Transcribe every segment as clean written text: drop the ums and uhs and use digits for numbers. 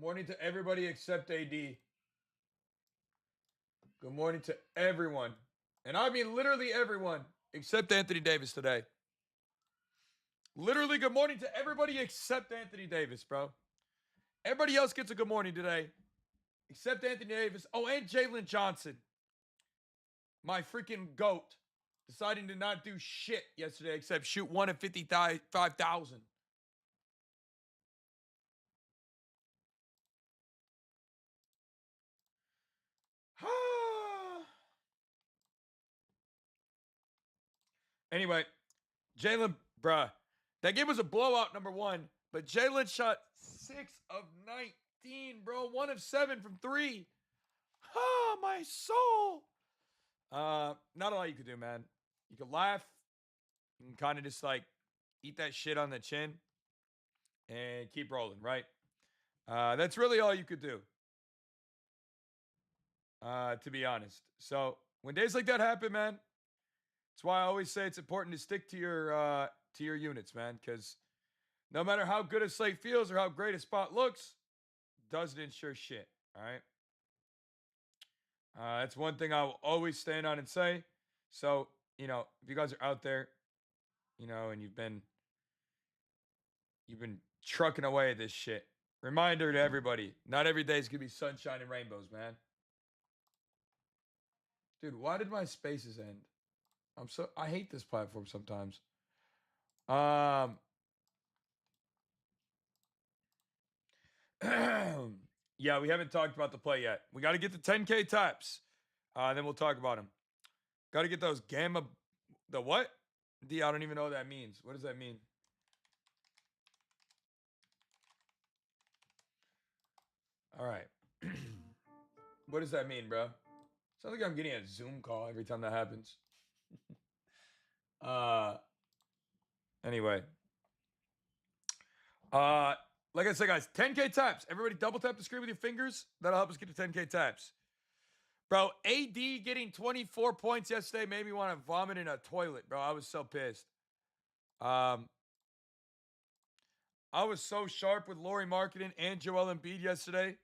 morning to everybody except AD. Good morning to everyone. And I mean literally everyone except Anthony Davis today. Literally good morning to everybody except Anthony Davis, bro. Everybody else gets a good morning today except Anthony Davis. Oh, and Jalen Johnson. My freaking GOAT. Deciding to not do shit yesterday except shoot 1 of 55,000. Anyway, Jalen, bruh, that game was a blowout, number one. But Jalen shot 6 of 19, bro. 1 of 7 from 3. Ah, my soul. Not a lot you could do, man. You could laugh. You can kind of just like eat that shit on the chin and keep rolling, right? That's really all you could do. To be honest. So when days like that happen, man, that's why I always say it's important to stick to your units, man, because no matter how good a slate feels or how great a spot looks, doesn't ensure shit. All right. That's one thing I will always stand on and say. So, if you guys are out there, and you've been trucking away at this shit. Reminder to everybody, not every day is gonna be sunshine and rainbows, man. Dude, why did my spaces end? I hate this platform sometimes. Um yeah, we haven't talked about the play yet. We got to get the 10K taps. Then we'll talk about them. Got to get those gamma. The what? I don't even know what that means. What does that mean? All right. What does that mean, bro? Sounds like I'm getting a Zoom call every time that happens. Anyway. Like I said, guys, 10K taps. Everybody double tap the screen with your fingers. That'll help us get to 10K taps. Bro, AD getting 24 points yesterday made me want to vomit in a toilet, bro. I was so pissed. I was so sharp with Lauri Markkanen and Joel Embiid yesterday.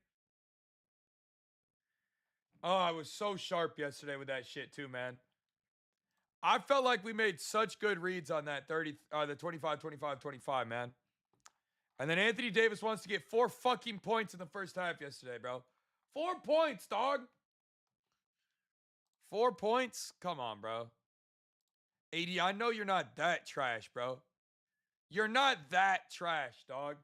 Oh, I was so sharp yesterday with that shit too, man. I felt like we made such good reads on that the 25, man. And then Anthony Davis wants to get 4 fucking points in the first half yesterday, bro. 4 points, dog. 4 points? Come on, bro. AD, I know you're not that trash, bro. You're not that trash, dog.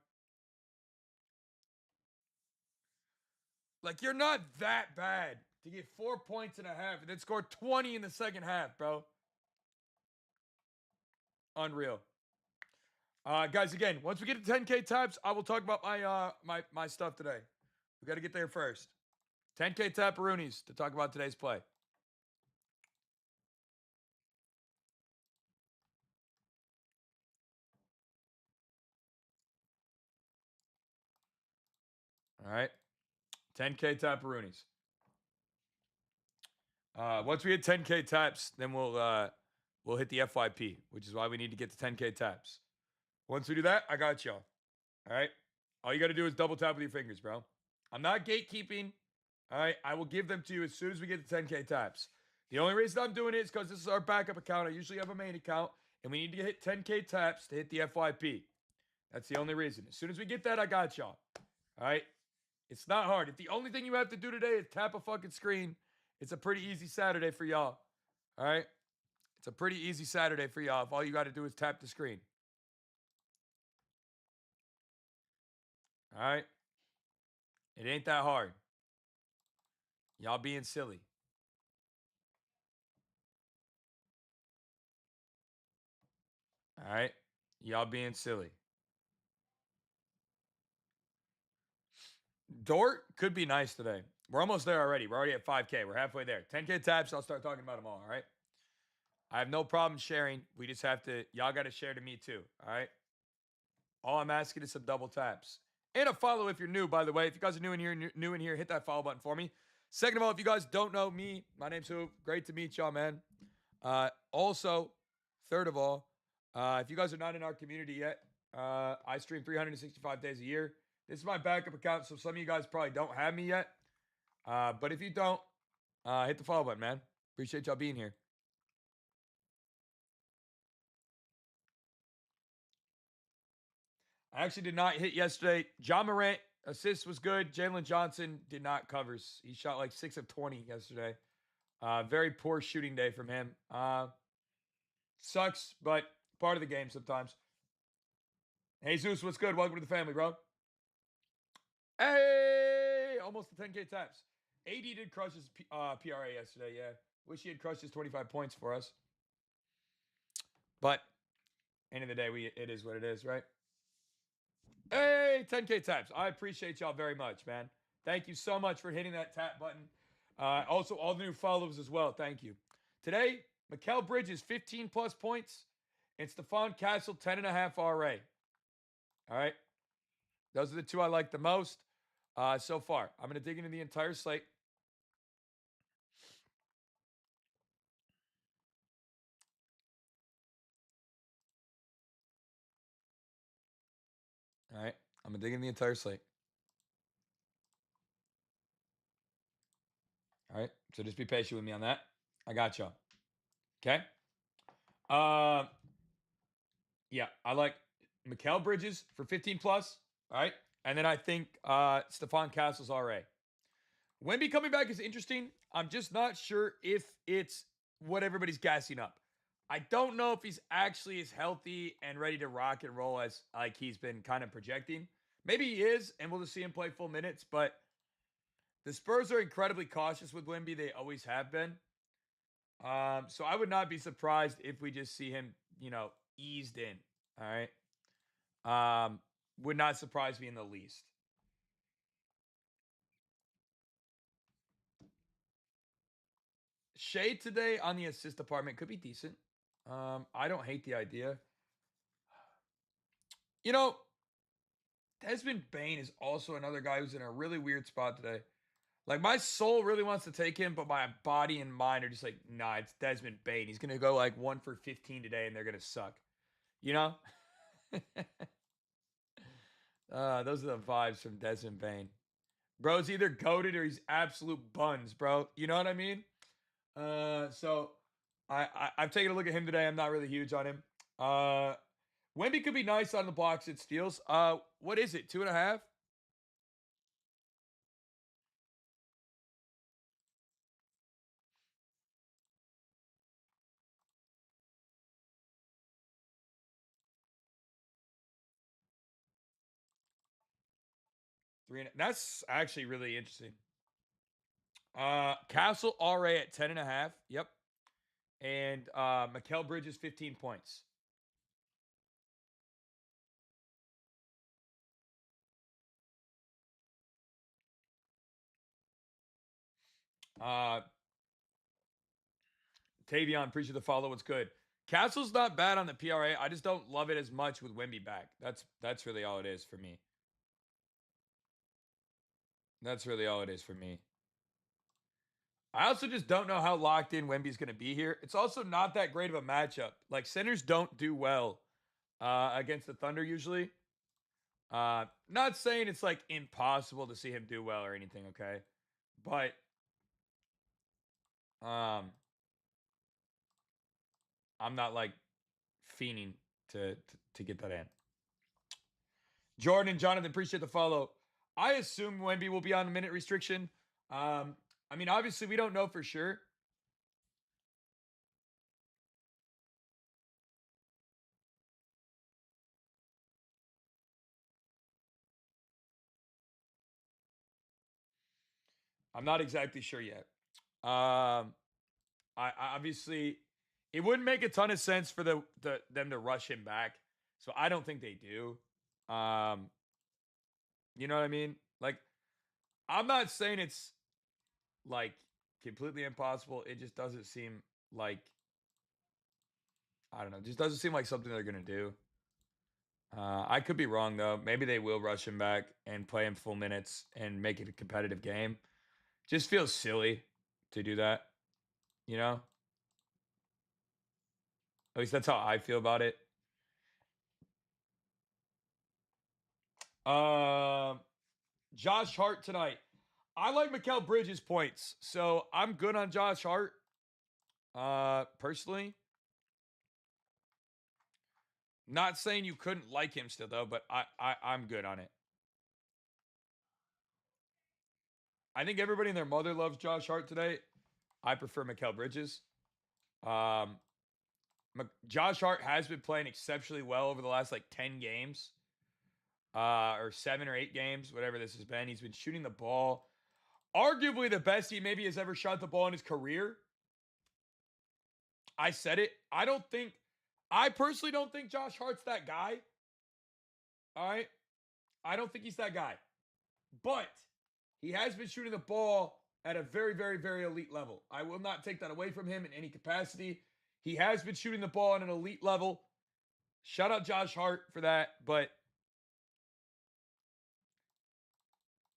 Like, you're not that bad to get 4 points and a half and then score 20 in the second half, bro. Unreal. Guys, again, once we get to 10K taps, I will talk about my stuff today. We got to get there first. 10K taparoonies to talk about today's play. All right. 10K taparoonies. Once we hit 10K taps, then we'll hit the FYP, which is why we need to get to 10K taps. Once we do that, I got y'all. All right. All you got to do is double tap with your fingers, bro. I'm not gatekeeping. All right. I will give them to you as soon as we get to 10K taps. The only reason I'm doing it is because this is our backup account. I usually have a main account, and we need to hit 10K taps to hit the FYP. That's the only reason. As soon as we get that, I got y'all. All right. It's not hard. If the only thing you have to do today is tap a fucking screen, it's a pretty easy Saturday for y'all. All right. It's a pretty easy Saturday for y'all if all you got to do is tap the screen. All right. It ain't that hard. Y'all being silly. All right. Y'all being silly. Dort could be nice today. We're almost there already. We're already at 5K. We're halfway there. 10K taps. I'll start talking about them all. All right. I have no problem sharing. We just have to, y'all got to share to me too. All right. All I'm asking is some double taps and a follow if you're new, by the way. If you guys are new in here, hit that follow button for me. Second of all, if you guys don't know me, my name's Hoop. Great to meet y'all, man. Also, third of all, if you guys are not in our community yet, I stream 365 days a year. This is my backup account, so some of you guys probably don't have me yet. But if you don't, hit the follow button, man. Appreciate y'all being here. I actually did not hit yesterday. John Morant assist was good. Jalen Johnson did not covers. He shot like 6 of 20 yesterday. Very poor shooting day from him. Sucks, but part of the game sometimes. Hey Zeus, what's good? Welcome to the family, bro. Hey, almost the 10K taps. AD did crush his PRA yesterday. Yeah, wish he had crushed his 25 points for us. But end of the day, it is what it is, right? Hey, 10K taps. I appreciate y'all very much, man. Thank you so much for hitting that tap button. Also, all the new follows as well. Thank you. Today, Mikal Bridges, 15 plus points, and Stephon Castle, 10.5 RA. All right. Those are the two I like the most so far. I'm going to dig into the entire slate. All right. I'm going to dig in the entire slate. All right. So just be patient with me on that. I got y'all. Okay. Yeah, I like Mikal Bridges for 15 plus. All right. And then I think Stephon Castle's RA. Wemby coming back is interesting. I'm just not sure if it's what everybody's gassing up. I don't know if he's actually as healthy and ready to rock and roll as like he's been kind of projecting. Maybe he is, and we'll just see him play full minutes. But the Spurs are incredibly cautious with Wemby. They always have been. So I would not be surprised if we just see him, eased in. All right. Would not surprise me in the least. Shade today on the assist department could be decent. I don't hate the idea. You know, Desmond Bain is also another guy who's in a really weird spot today. Like my soul really wants to take him, but my body and mind are just like, nah, it's Desmond Bain. He's gonna go like 1 for 15 today, and they're gonna suck. You know? Those are the vibes from Desmond Bain. Bro's either goaded or he's absolute buns, bro. You know what I mean? So I've taken a look at him today. I'm not really huge on him. Wemby could be nice on the blocks it steals. What is it? 2.5? Three. That's actually really interesting. Castle RA at 10.5. Yep. And Mikal Bridges 15 points. Uh Tavion, appreciate the follow. What's good? Castle's not bad on the PRA. I just don't love it as much with Wemby back. That's really all it is for me. That's really all it is for me. I also just don't know how locked in Wemby's going to be here. It's also not that great of a matchup. Like centers don't do well against the Thunder usually. Not saying it's like impossible to see him do well or anything, okay? But I'm not like fiending to get that in. Jordan and Jonathan, appreciate the follow. I assume Wemby will be on a minute restriction. I mean, obviously we don't know for sure. I'm not exactly sure yet. I obviously it wouldn't make a ton of sense for them to rush him back. So I don't think they do. Um, you know what I mean? Like I'm not saying it's like completely impossible. It just doesn't seem like I don't know. Just doesn't seem like something they're gonna do. I could be wrong though. Maybe they will rush him back and play him full minutes and make it a competitive game. Just feels silly to do that. You know? At least that's how I feel about it. Josh Hart tonight. I like Mikal Bridges points, so I'm good on Josh Hart. Personally, not saying you couldn't like him still though, but I'm good on it. I think everybody and their mother loves Josh Hart today. I prefer Mikal Bridges. Um, Josh Hart has been playing exceptionally well over the last like 10 games, or 7 or 8 games, whatever this has been. He's been shooting the ball, arguably the best he maybe has ever shot the ball in his career. I said it. I personally don't think Josh Hart's that guy. All right. I don't think he's that guy. But he has been shooting the ball at a very, very, very elite level. I will not take that away from him in any capacity. He has been shooting the ball at an elite level. Shout out Josh Hart for that. But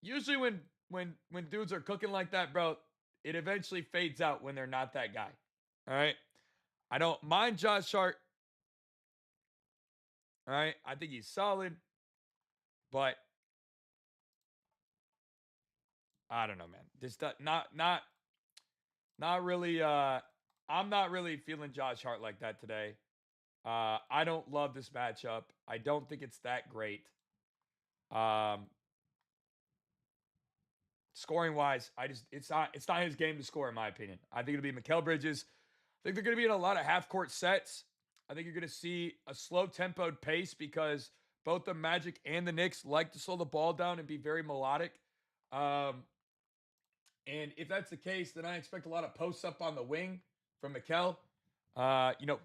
usually when dudes are cooking like that, bro, it eventually fades out when they're not that guy. All right. I don't mind Josh Hart. All right. I think he's solid. But I don't know, man. This not really I'm not really feeling Josh Hart like that today. I don't love this matchup. I don't think it's that great. Um Scoring wise, it's not his game to score in my opinion. I think it'll be Mikal Bridges. I think they're going to be in a lot of half court sets. I think you're going to see a slow tempoed pace because both the Magic and the Knicks like to slow the ball down and be very melodic. Um, And if that's the case, then I expect a lot of posts up on the wing from Mikal.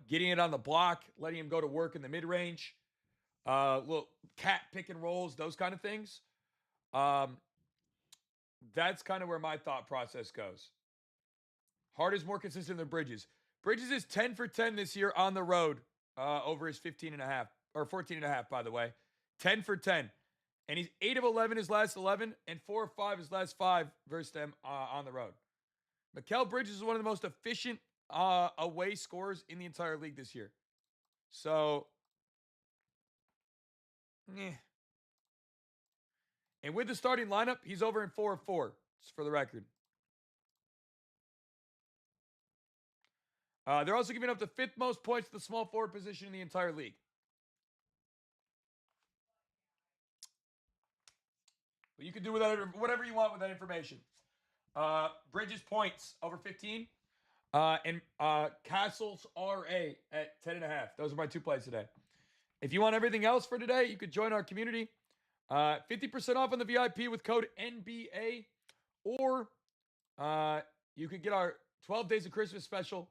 Getting it on the block, letting him go to work in the mid range, little cat pick and rolls, those kind of things. Um, that's kind of where my thought process goes. Hart is more consistent than Bridges. Bridges is 10 for 10 this year on the road, over his 15 and a half, or 14 and a half, by the way. 10 for 10. And he's 8 of 11 his last 11 and 4 of 5 his last 5 versus them on the road. Mikal Bridges is one of the most efficient away scorers in the entire league this year. So, eh. And with the starting lineup, he's over in 4 of 4, just for the record. They're also giving up the 5th most points to the small forward position in the entire league. But you can do whatever you want with that information. Bridges points over 15. And Castles RA at 10.5. Those are my 2 plays today. If you want everything else for today, you could join our community. 50% off on the VIP with code NBA. Or you could get our 12 Days of Christmas special.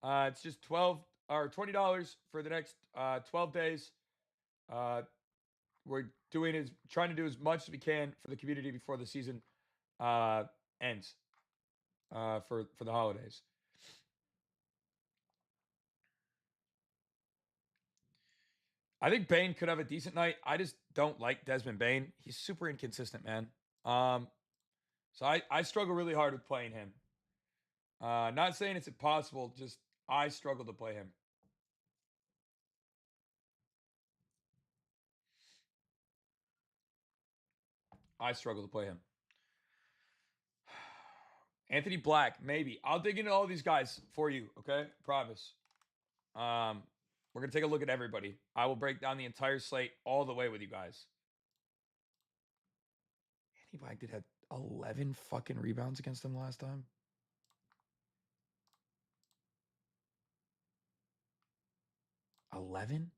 It's just $20 for the next 12 days. We're trying to do as much as we can for the community before the season ends for the holidays. I think Bane could have a decent night. I just don't like Desmond Bane. He's super inconsistent, man. So I struggle really hard with playing him. Not saying it's impossible, just I struggle to play him. I struggle to play him. Anthony Black, maybe. I'll dig into all these guys for you, okay? Promise. We're going to take a look at everybody. I will break down the entire slate all the way with you guys. Anthony Black did have 11 fucking rebounds against him last time. 11?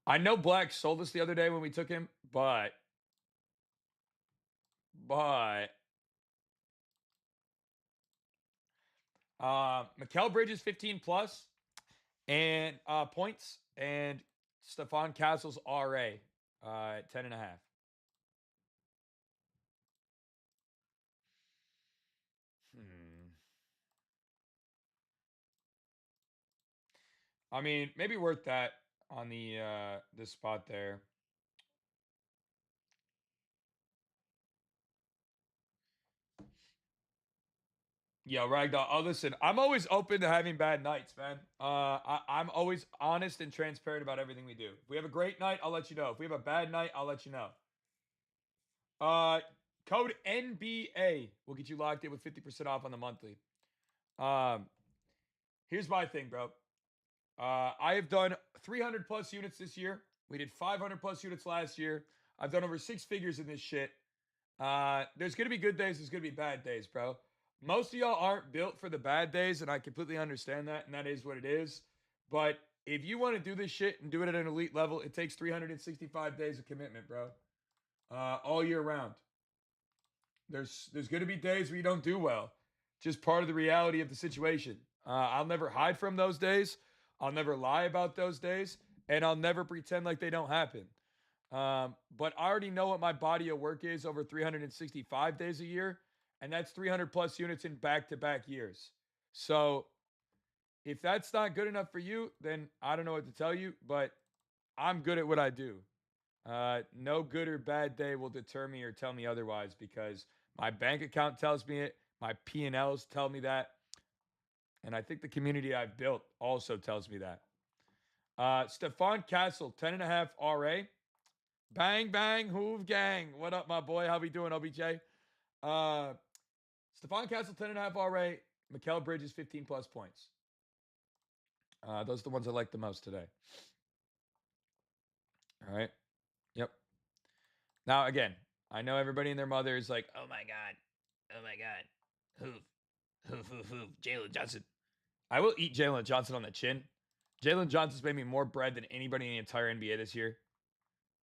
I know Black sold us the other day when we took him, but Mikal Bridges 15 plus and points, and Stephon Castles RA at 10.5. I mean, maybe worth that on the spot there. Yo, Ragdoll. Oh, listen, I'm always open to having bad nights, man. I'm always honest and transparent about everything we do. If we have a great night, I'll let you know. If we have a bad night, I'll let you know. Uh, Code NBA will get you locked in with 50% off on the monthly. Um, Here's my thing, bro. I have done 300 plus units this year. We did 500 plus units last year. I've done over 6 figures in this shit. There's gonna be good days. There's gonna be bad days, bro. Most of y'all aren't built for the bad days, and I completely understand that, and that is what it is. But if you want to do this shit and do it at an elite level, it takes 365 days of commitment, bro. All year round. There's gonna be days where you don't do well. Just part of the reality of the situation. I'll never hide from those days. I'll never lie about those days, and I'll never pretend like they don't happen. But I already know what my body of work is over 365 days a year, and that's 300 plus units in back to back years. So if that's not good enough for you, then I don't know what to tell you, but I'm good at what I do. No good or bad day will deter me or tell me otherwise because my bank account tells me it, my P&Ls tell me that, and I think the community I've built also tells me that. Stefan Castle, 10.5 RA. Bang, bang, hoove gang. What up, my boy? How we doing, OBJ? Uh, Stefan Castle, 10.5 RA. Mikal Bridges, 15 plus points. Those are the ones I like the most today. All right. Yep. Now, again, I know everybody and their mother is like, oh my God. Oh my God. Hoof. Hoof, hoof, hoof. Jalen Johnson. I will eat Jalen Johnson on the chin. Jalen Johnson's made me more bread than anybody in the entire NBA this year.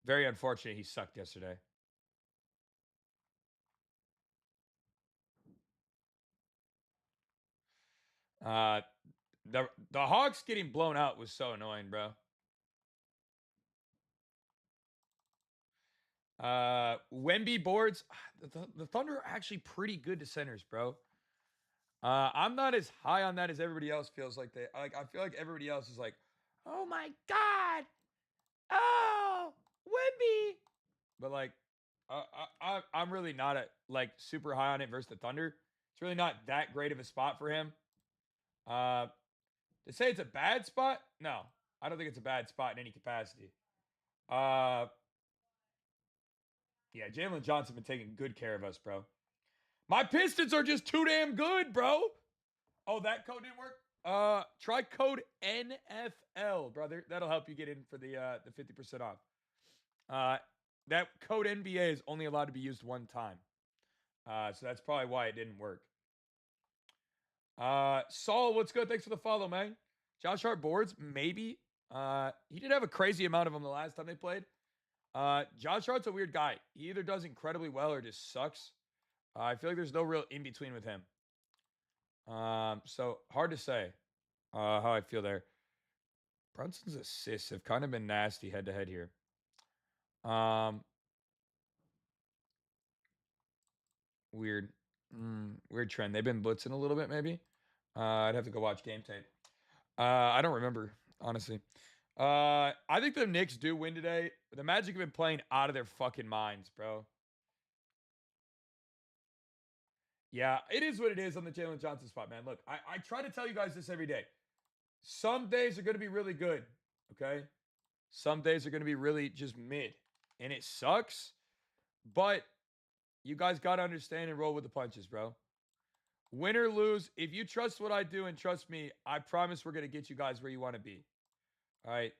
Very unfortunate he sucked yesterday. Uh, the Hawks getting blown out was so annoying, bro. Wemby boards. The Thunder are actually pretty good to centers, bro. I'm not as high on that as everybody else feels like they like. I feel like everybody else is like, oh my God, oh Wemby, but like, I'm really not at like super high on it versus the Thunder. It's really not that great of a spot for him. Uh, to say it's a bad spot, no, I don't think it's a bad spot in any capacity. Uh, yeah, Jalen Johnson been taking good care of us, bro. My Pistons are just too damn good, bro. Oh, that code didn't work. Try code NFL, brother. That'll help you get in for the 50% off. Uh, that code NBA is only allowed to be used one time. So that's probably why it didn't work. Saul, what's good? Thanks for the follow, man. Josh Hart boards, maybe. He did have a crazy amount of them the last time they played. Josh Hart's a weird guy. He either does incredibly well or just sucks. I feel like there's no real in between with him. So hard to say how I feel there. Brunson's assists have kind of been nasty head to head here. Weird, weird trend. They've been blitzing a little bit, maybe. I'd have to go watch game tape. I don't remember honestly. I think the Knicks do win today. The Magic have been playing out of their fucking minds, bro. Yeah, it is what it is on the Jalen Johnson spot, man. Look, I try to tell you guys this every day. Some days are going to be really good, okay? Some days are going to be really just mid. And it sucks, but you guys got to understand and roll with the punches, bro. Win or lose, if you trust what I do and trust me, I promise we're going to get you guys where you want to be. All right?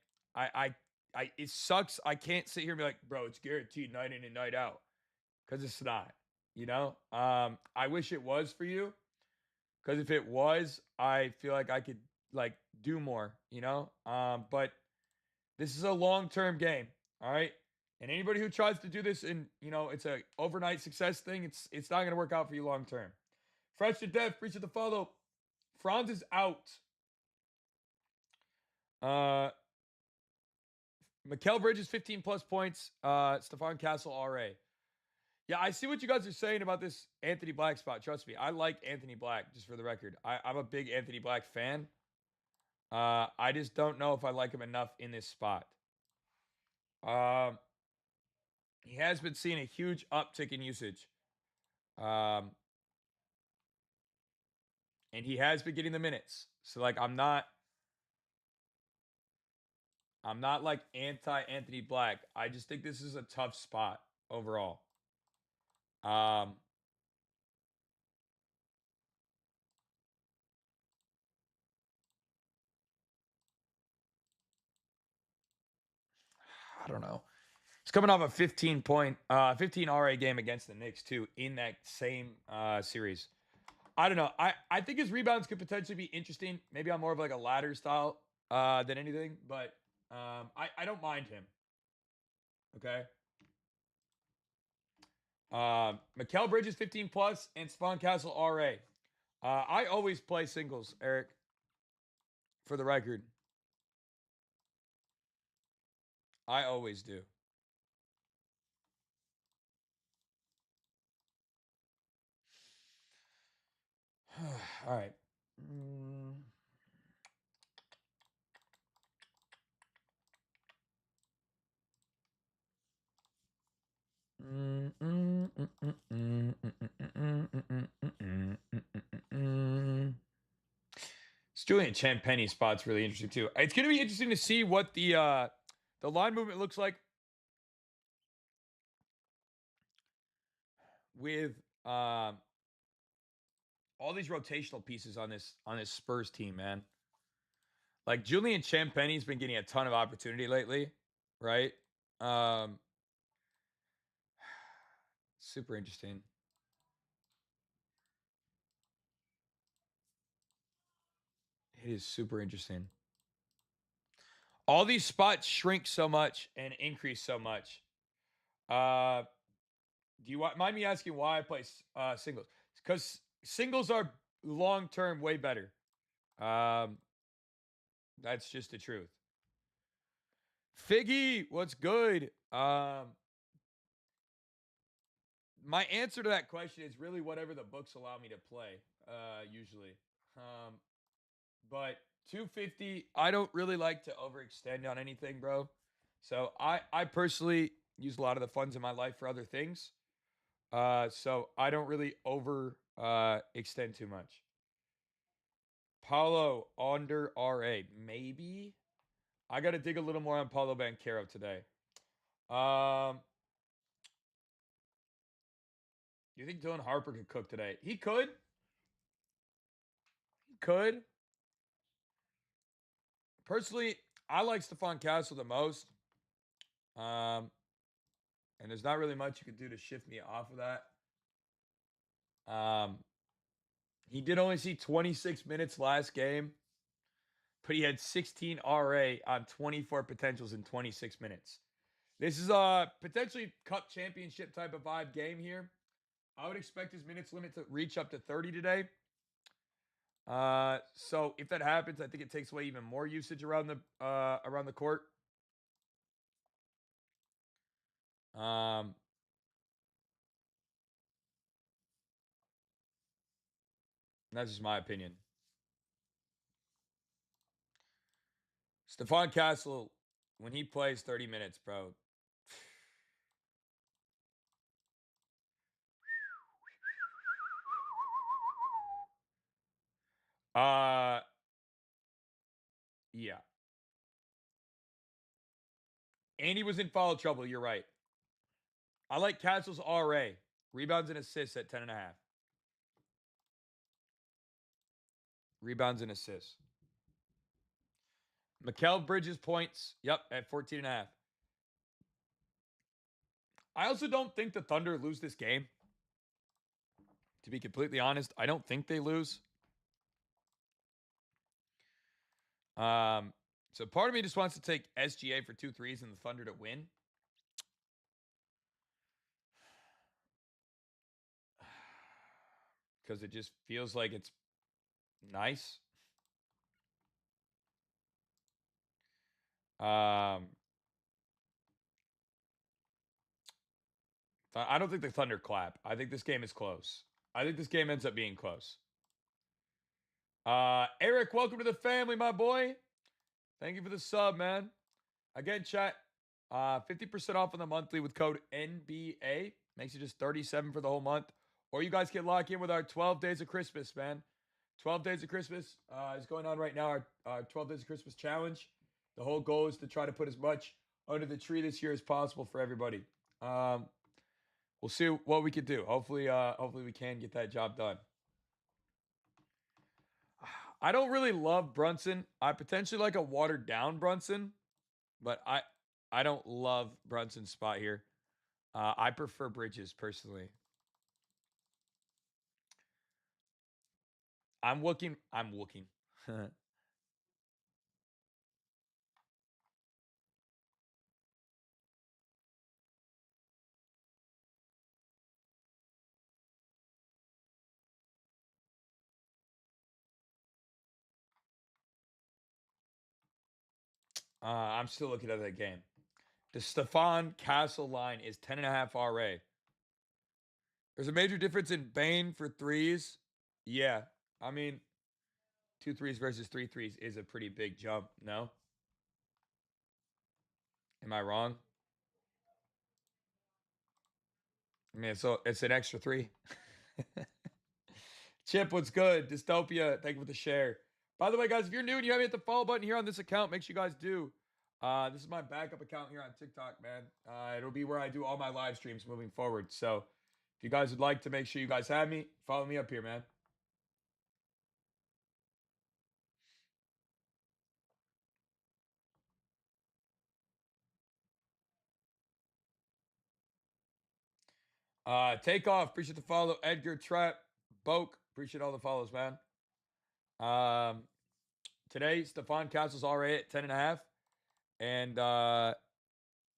It sucks. I can't sit here and be like, bro, it's guaranteed night in and night out because it's not, you know? I wish it was for you because if it was, I feel like I could like do more, you know? But this is a long-term game, all right? And anybody who tries to do this and, you know, it's a overnight success thing, it's not going to work out for you long term. Fresh to death, preach the follow. Franz is out. Mikal Bridges 15 plus points. Stefan Castle RA. Yeah, I see what you guys are saying about this Anthony Black spot. Trust me, I like Anthony Black, just for the record. I'm a big Anthony Black fan. I just don't know if I like him enough in this spot. He has been seeing a huge uptick in usage. Um, And he has been getting the minutes. So like I'm not like anti Anthony Black. I just think this is a tough spot overall. Um I don't know. He's coming off a 15 RA game against the Knicks too in that same series. I don't know. I think his rebounds could potentially be interesting. Maybe I'm more of like a ladder style than anything, but I don't mind him. Okay. Mikal Bridges 15 plus and Spawn Castle RA. I always play singles, Eric, for the record. I always do. All right. Mm. This Julian Champagny spot's really interesting too. It's going to be interesting to see what the line movement looks like with all these rotational pieces on this Spurs team, man. Like Julian Champagny's been getting a ton of opportunity lately, right? Um, super interesting. It is super interesting. All these spots shrink so much and increase so much. Uh, do you mind me asking why I play singles? Because singles are long term way better. Um, that's just the truth. Figgy, what's good? My answer to that question is really whatever the books allow me to play. Usually, um, but 250, I don't really like to overextend on anything, bro. So I personally use a lot of the funds in my life for other things. So I don't really over extend too much. Paulo under RA, maybe. I got to dig a little more on Paulo Banchero today. Um, you think Dylan Harper could cook today? He could. He could. Personally, I like Stephon Castle the most. Um, and there's not really much you could do to shift me off of that. Um, he did only see 26 minutes last game, but he had 16 RA on 24 potentials in 26 minutes. This is a potentially cup championship type of vibe game here. I would expect his minutes limit to reach up to 30 today. So if that happens, I think it takes away even more usage around the court. Um, that's just my opinion. Stephon Castle, when he plays 30 minutes, bro. Uh, yeah. And he was in foul trouble. You're right. I like Castle's RA. Rebounds and assists at 10.5. Rebounds and assists. Mikal Bridges points. Yep, at 14.5. I also don't think the Thunder lose this game. To be completely honest, I don't think they lose. So part of me just wants to take SGA for 2 threes and the Thunder to win. Because it just feels like it's nice. I don't think the Thunder clap. I think this game is close. I think this game ends up being close. Eric, welcome to the family, my boy. Thank you for the sub, man. Again, chat. 50% off on the monthly with code NBA. Makes it just 37 for the whole month. Or you guys can lock in with our 12 days of Christmas, man. 12 Days of Christmas is going on right now. Our 12 Days of Christmas challenge. The whole goal is to try to put as much under the tree this year as possible for everybody. We'll see what we can do. Hopefully we can get that job done. I don't really love Brunson. I potentially like a watered down Brunson, but I don't love Brunson's spot here. I prefer Bridges personally. I'm looking. I'm still looking at that game. The Stefan Castle line is 10.5 RA. There's a major difference in Bane for threes. Yeah. I mean, 2 threes versus 3 threes is a pretty big jump, no? Am I wrong? I mean, so it's an extra 3. Chip, what's good? Dystopia, thank you for the share. By the way, guys, if you're new and you haven't hit the follow button here on this account, make sure you guys do. This is my backup account here on TikTok, man. It'll be where I do all my live streams moving forward. So if you guys would like to make sure you guys have me, follow me up here, man. Takeoff, appreciate the follow. Edgar Trap, Boke, appreciate all the follows, man. Today, Stefan Castle's already at 10.5. And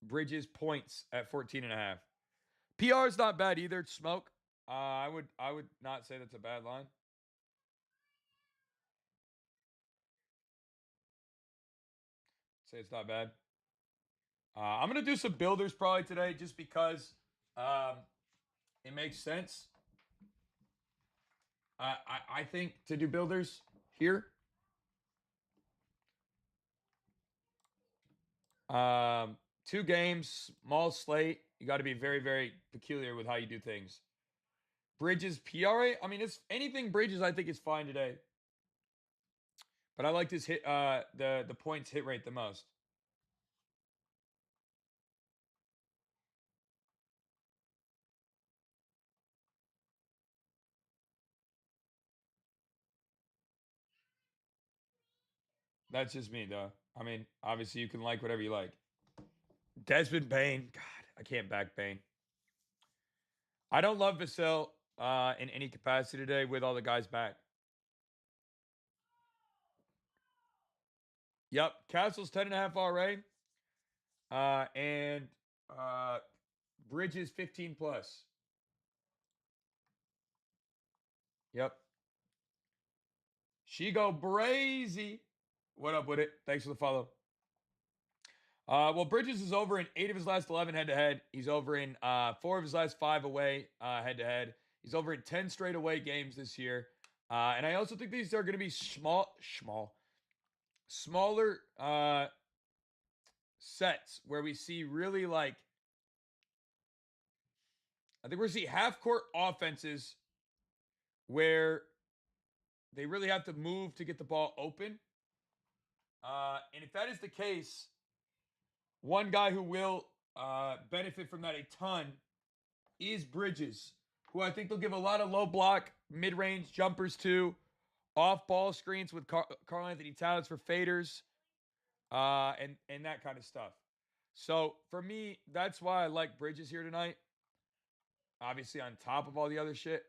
Bridges points at 14.5. PR is not bad either. It's smoke. I would not say that's a bad line. Say it's not bad. I'm gonna do some builders probably today just because it makes sense. I think to do builders here. 2 games, small slate. You got to be very, very peculiar with how you do things. Bridges PRA. I mean, it's anything Bridges. I think is fine today. But I like this hit. The points hit rate the most. That's just me, though. I mean, obviously you can like whatever you like. Desmond Bain. God, I can't back Bain. I don't love Vassell in any capacity today with all the guys back. Yep. Castle's 10.5 RA. And Bridges 15 plus. Yep. She go brazy. What up with it? Thanks for the follow. Well, Bridges is over in 8 of his last 11 head-to-head. He's over in 4 of his last 5 away head-to-head. He's over in 10 straight away games this year. And I also think these are going to be smaller sets where we see really like, I think we're going to see half-court offenses where they really have to move to get the ball open. And if that is the case, one guy who will benefit from that a ton is Bridges, who I think they'll give a lot of low block, mid-range jumpers to, off-ball screens with Karl Anthony Towns for faders, and that kind of stuff. So for me, that's why I like Bridges here tonight. Obviously, on top of all the other shit.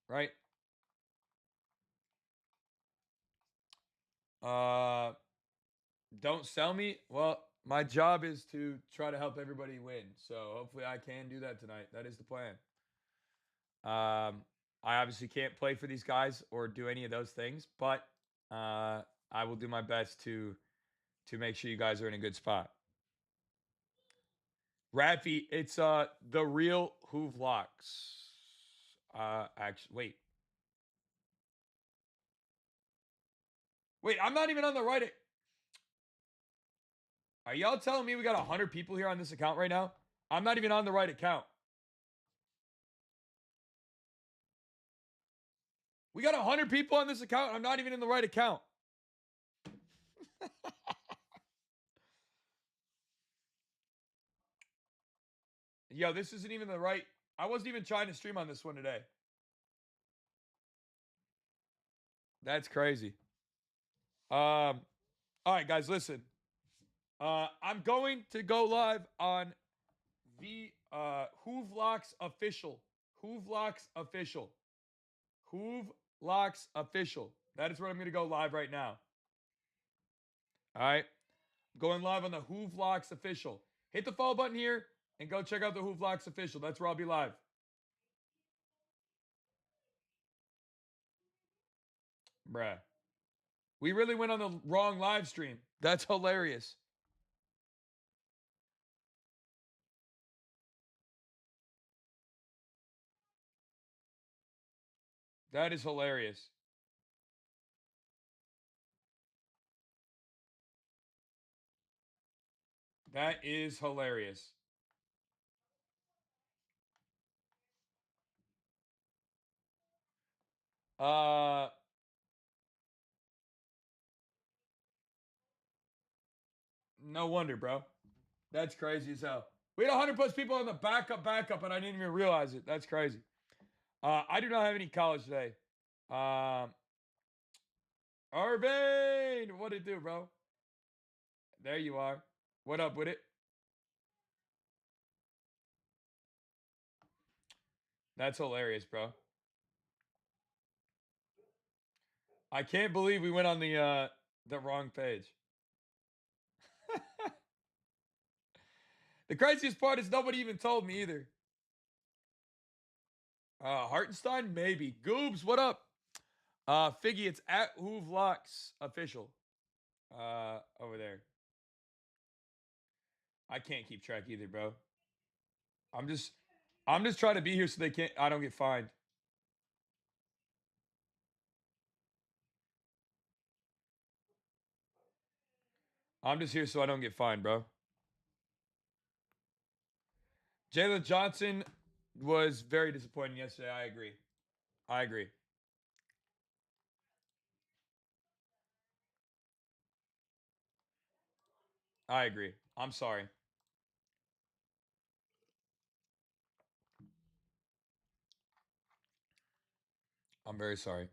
Right? Don't sell me. Well, my job is to try to help everybody win. So hopefully I can do that tonight. That is the plan. I obviously can't play for these guys or do any of those things, but I will do my best to make sure you guys are in a good spot. Raffy, it's the real Hoovlocks. Actually, wait, I'm not even on the right. Are y'all telling me we got 100 people here on this account right now? I'm not even on the right account. We got 100 people on this account. I'm not even in the right account. Yo, this isn't even the right. I wasn't even trying to stream on this one today. That's crazy. All right, guys, listen. I'm going to go live on the Hoovlocks official. Hoovlocks official. Hoovlocks official. That is where I'm going to go live right now. All right. Going live on the Hoovlocks official. Hit the follow button here and go check out the Hoovlocks official. That's where I'll be live. Bruh. We really went on the wrong live stream. That's hilarious. That is hilarious. That is hilarious. Uh no wonder, bro. That's crazy as hell. We had 100 plus people on the backup, and I didn't even realize it. That's crazy. I do not have any college today. Arvin, what it do, bro? There you are. What up with it? That's hilarious, bro. I can't believe we went on the wrong page. The craziest part is nobody even told me either. Hartenstein, maybe. Goobs, what up? Figgy, it's at Hoovlocks official. Over there. I can't keep track either, bro. I'm just trying to be here so I don't get fined. I'm just here so I don't get fined, bro. Jalen Johnson was very disappointing yesterday. I agree. I agree. I agree. I'm sorry. I'm very sorry.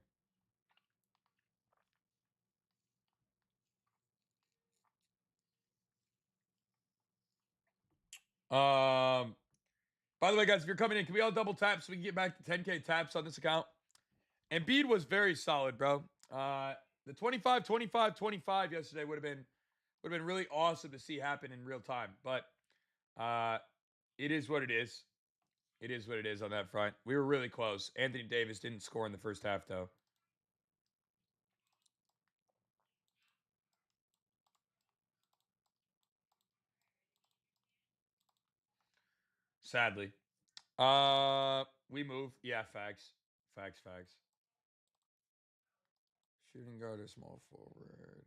By the way, guys, if you're coming in, can we all double tap so we can get back to 10K taps on this account? Embiid was very solid, bro. The 25, 25, 25 yesterday would have been really awesome to see happen in real time. But it is what it is. It is what it is on that front. We were really close. Anthony Davis didn't score in the first half, though. Sadly. We move. Yeah, facts. Facts, facts. Shooting guard or small forward.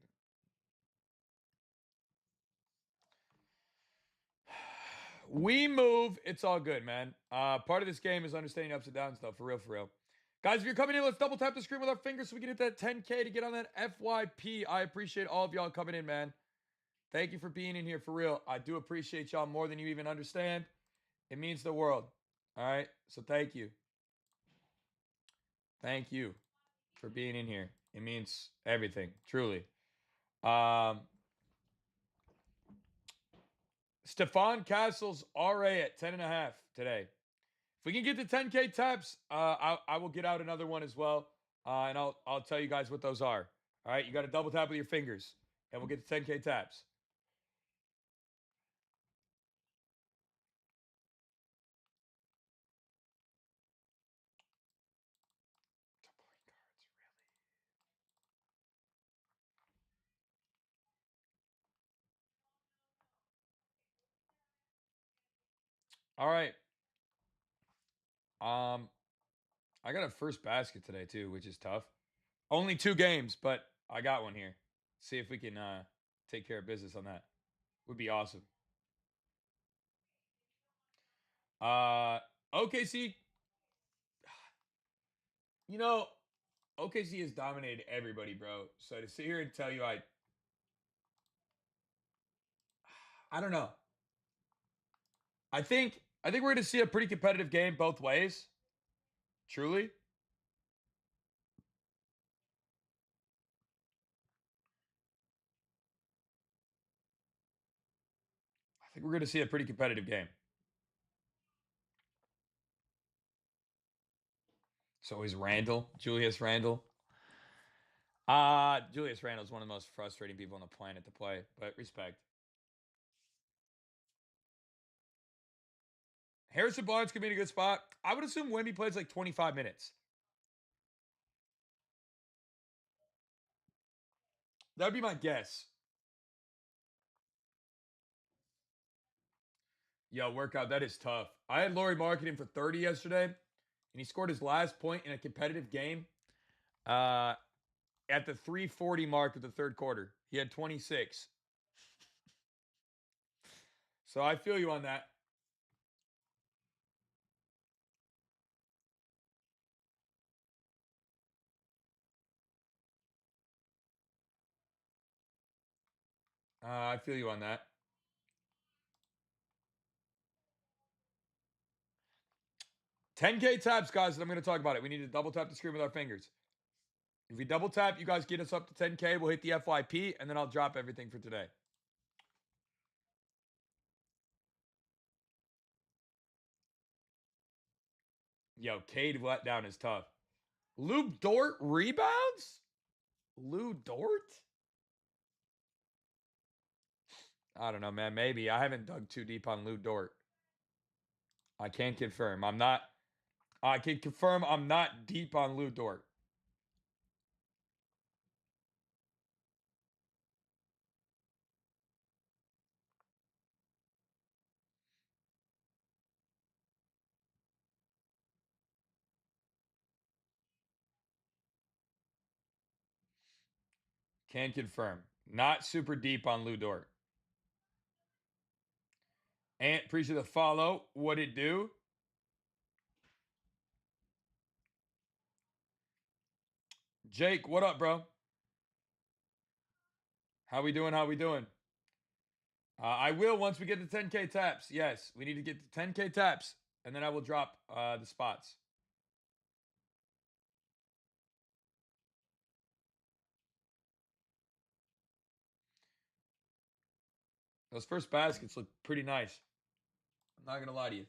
We move. It's all good, man. Part of this game is understanding ups and downs, though. For real, for real. Guys, if you're coming in, let's double tap the screen with our fingers so we can hit that 10K to get on that FYP. I appreciate all of y'all coming in, man. Thank you for being in here for real. I do appreciate y'all more than you even understand. It means the world. All right. So thank you. Thank you for being in here. It means everything, truly. Stefan Castle's RA at 10.5 today. If we can get to 10K taps, I will get out another one as well. And I'll tell you guys what those are. All right. You got to double tap with your fingers, and we'll get to 10K taps. All right. I got a first basket today too, which is tough. Only 2 games, but I got one here. See if we can take care of business on that. Would be awesome. OKC, you know, OKC has dominated everybody, bro. So to sit here and tell you I don't know. I think we're going to see a pretty competitive game both ways. Truly. I think we're going to see a pretty competitive game. It's always Randall, Julius Randall. Julius Randall is one of the most frustrating people on the planet to play, but respect. Harrison Barnes could be in a good spot. I would assume Wemby plays like 25 minutes. That would be my guess. Yo, workout, that is tough. I had Laurie Marketing for 30 yesterday, and he scored his last point in a competitive game at the 340 mark of the third quarter. He had 26. So I feel you on that. I feel you on that. 10K taps, guys, and I'm going to talk about it. We need to double tap the screen with our fingers. If we double tap, you guys get us up to 10K. We'll hit the FYP, and then I'll drop everything for today. Yo, Cade letdown is tough. Lou Dort rebounds? Lou Dort? I don't know, man. Maybe. I haven't dug too deep on Lou Dort. I can't confirm. I can confirm I'm not deep on Lou Dort. Can confirm. Not super deep on Lou Dort. And appreciate the follow. What it do? Jake, what up, bro? How we doing? How we doing? I will once we get to 10K taps. Yes, we need to get to 10K taps, and then I will drop the spots. Those first baskets look pretty nice. I'm not gonna lie to you.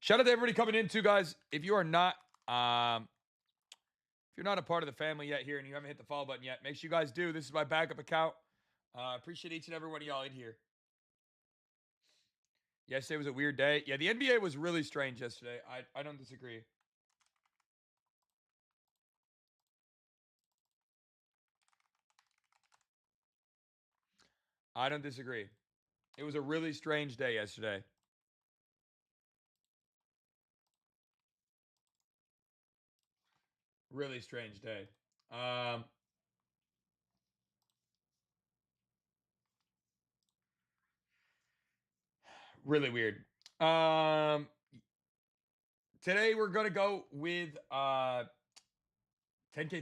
Shout out to everybody coming in too, guys. If you are not, if you're not a part of the family yet here and you haven't hit the follow button yet, make sure you guys do. This is my backup account. Appreciate each and every one of y'all in here. Yesterday was a weird day. Yeah, the NBA was really strange yesterday. I don't disagree. I don't disagree. It was a really strange day yesterday. Really strange day. Really weird. Today we're gonna go with 10K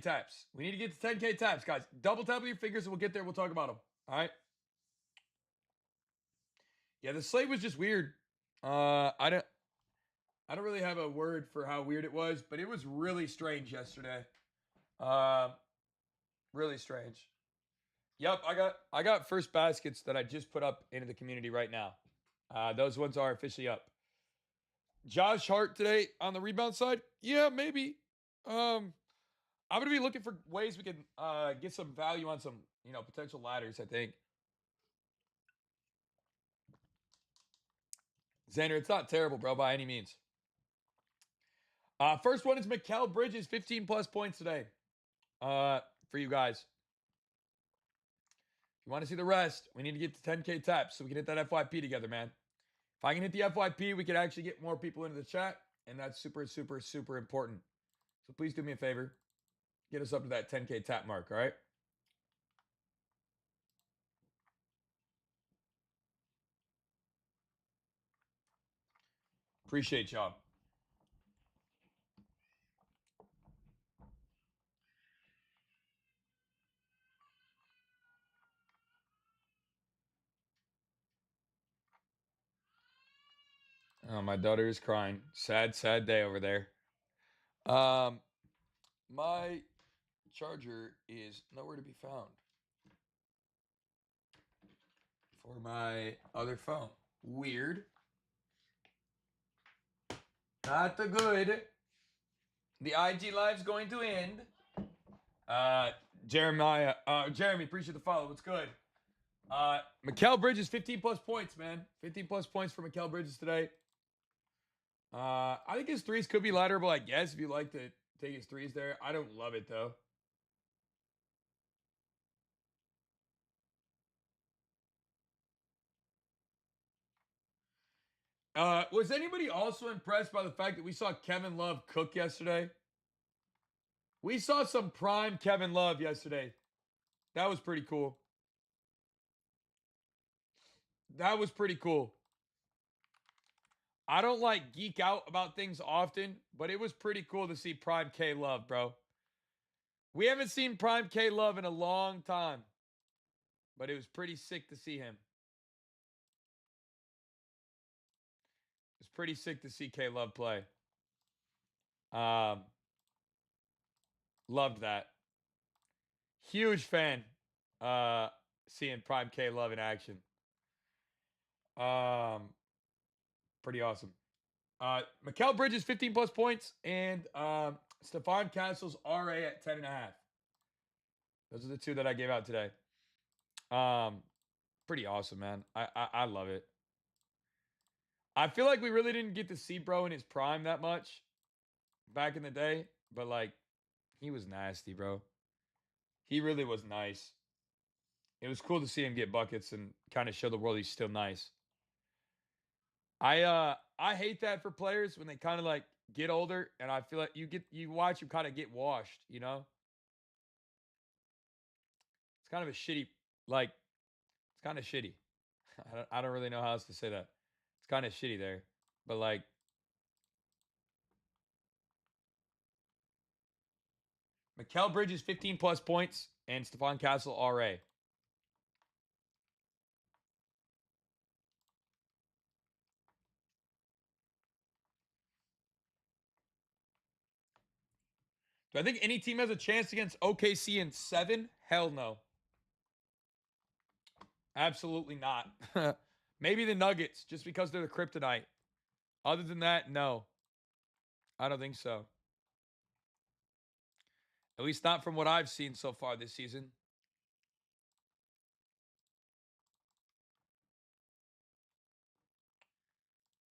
taps. We need to get to 10K taps, guys. Double tap with your fingers and we'll get there. We'll talk about them. All right. Yeah, the slate was just weird. I don't really have a word for how weird it was, but it was really strange yesterday. Uh, really strange. Yep, I got first baskets that I just put up into the community right now. Those ones are officially up. Josh Hart today on the rebound side. Yeah, maybe. I'm gonna be looking for ways we can get some value on some potential ladders. I think Xander, it's not terrible, bro, by any means. First one is Mikal Bridges, 15 plus points today. For you guys. If you want to see the rest, we need to get to 10K taps so we can hit that FYP together, man. If I can hit the FYP, we can actually get more people into the chat, and that's super, super, super important. So please do me a favor. Get us up to that 10K tap mark, all right? Appreciate y'all. Oh, my daughter is crying. Sad, sad day over there. My charger is nowhere to be found for my other phone. Weird. Not the good. The IG live's going to end. Jeremy, appreciate the follow. What's good? Mikal Bridges, 15 plus points, man. 15 plus points for Mikal Bridges today. I think his threes could be laterable, I guess, if you like to take his threes there. I don't love it, though. Was anybody also impressed by the fact that we saw Kevin Love cook yesterday? We saw some prime Kevin Love yesterday. That was pretty cool. That was pretty cool. I don't like geek out about things often, but it was pretty cool to see prime K Love, bro. We haven't seen prime K Love in a long time, but it was pretty sick to see him. It was pretty sick to see K Love play. Loved that. Huge fan. Seeing prime K Love in action. Pretty awesome. Mikal Bridges, 15 plus points, and Stephon Castle's RA at 10.5. Those are the two that I gave out today. Pretty awesome, man. I love it. I feel like we really didn't get to see bro in his prime that much back in the day, but like he was nasty, bro. He really was nice. It was cool to see him get buckets and kind of show the world he's still nice. I hate that for players when they kind of like get older, and I feel like you watch him kind of get washed, you know? It's kind of a shitty, like, it's kind of shitty. I don't really know how else to say that. It's kind of shitty there. But like, Mikal Bridges, 15 plus points, and Stephon Castle, RA. Do I think any team has a chance against OKC in 7? Hell no. Absolutely not. Maybe the Nuggets, just because they're the kryptonite. Other than that, no. I don't think so. At least not from what I've seen so far this season.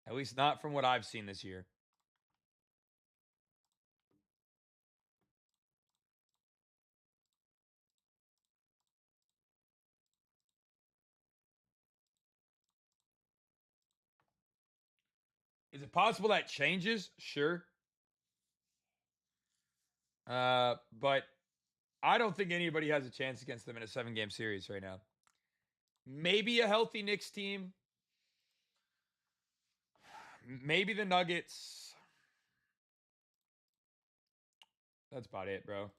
At least not from what I've seen this year. Is it possible that changes? Sure. But I don't think anybody has a chance against them in a 7-game series right now. Maybe a healthy Knicks team. Maybe the Nuggets. That's about it, bro.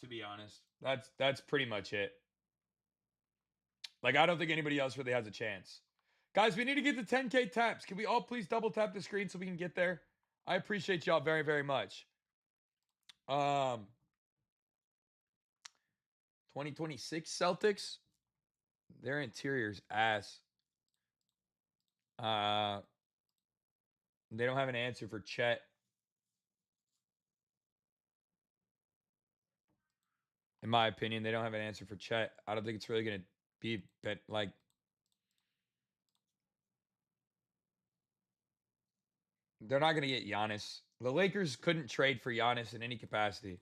To be honest, that's pretty much it. Like, I don't think anybody else really has a chance. Guys, we need to get to 10K taps. Can we all please double tap the screen so we can get there? I appreciate y'all very, very much. 2026 Celtics. Their interior's ass. They don't have an answer for Chet. In my opinion, they don't have an answer for Chet. I don't think it's really going to be like. They're not going to get Giannis. The Lakers couldn't trade for Giannis in any capacity.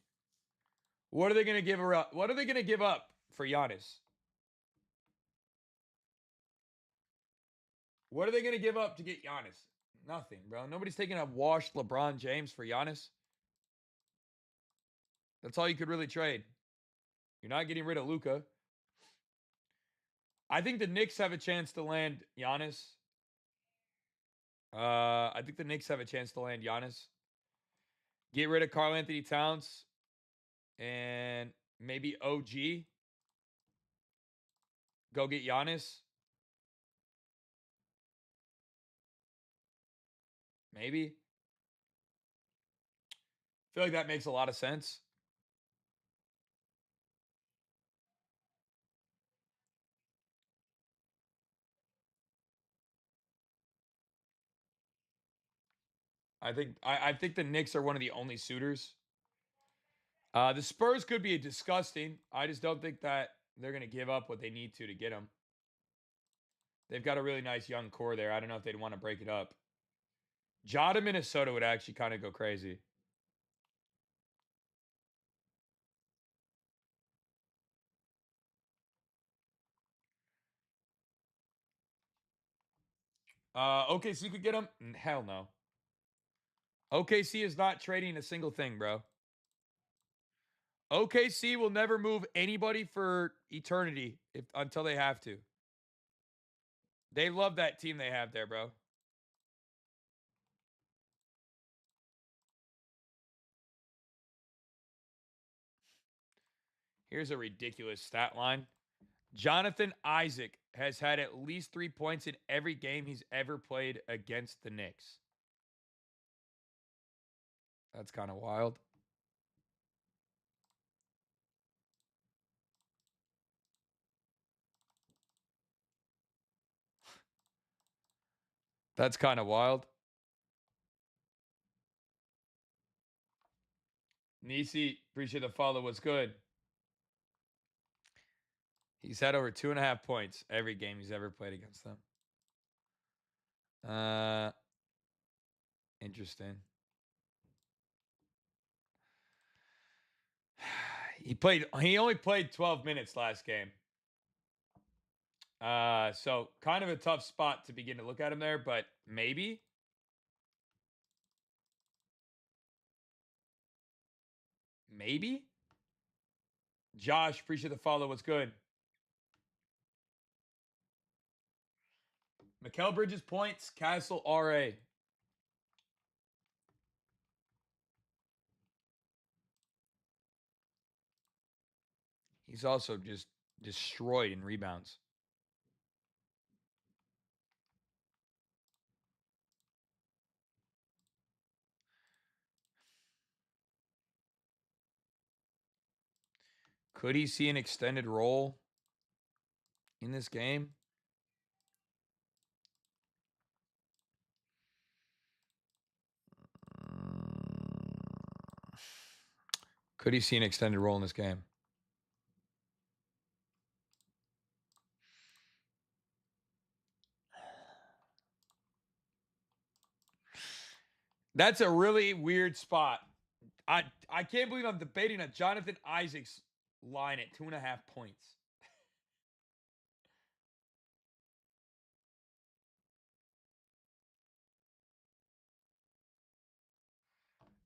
What are they going to give up? What are they going to give up for Giannis? What are they going to give up to get Giannis? Nothing, bro. Nobody's taking a washed LeBron James for Giannis. That's all you could really trade. You're not getting rid of Luka. I think the Knicks have a chance to land Giannis. I think the Knicks have a chance to land Giannis. Get rid of Karl Anthony Towns and maybe OG. Go get Giannis. Maybe. I feel like that makes a lot of sense. I think the Knicks are one of the only suitors. The Spurs could be disgusting. I just don't think that they're going to give up what they need to get him. They've got a really nice young core there. I don't know if they'd want to break it up. Ja to Minnesota would actually kind of go crazy. OKC could get him? Hell no. OKC is not trading a single thing, bro. OKC will never move anybody for eternity until they have to. They love that team they have there, bro. Here's a ridiculous stat line. Jonathan Isaac has had at least 3 points in every game he's ever played against the Knicks. That's kind of wild. That's kind of wild. Nisi, appreciate the follow. What's good? He's had over 2.5 points every game he's ever played against them. Interesting. He only played 12 minutes last game. So kind of a tough spot to begin to look at him there, but maybe. Maybe. Josh, appreciate the follow. What's good? Mikal Bridges points, Castle RA. He's also just destroyed in rebounds. Could he see an extended role in this game? Could he see an extended role in this game? That's a really weird spot. I can't believe I'm debating a Jonathan Isaacs line at 2.5 points.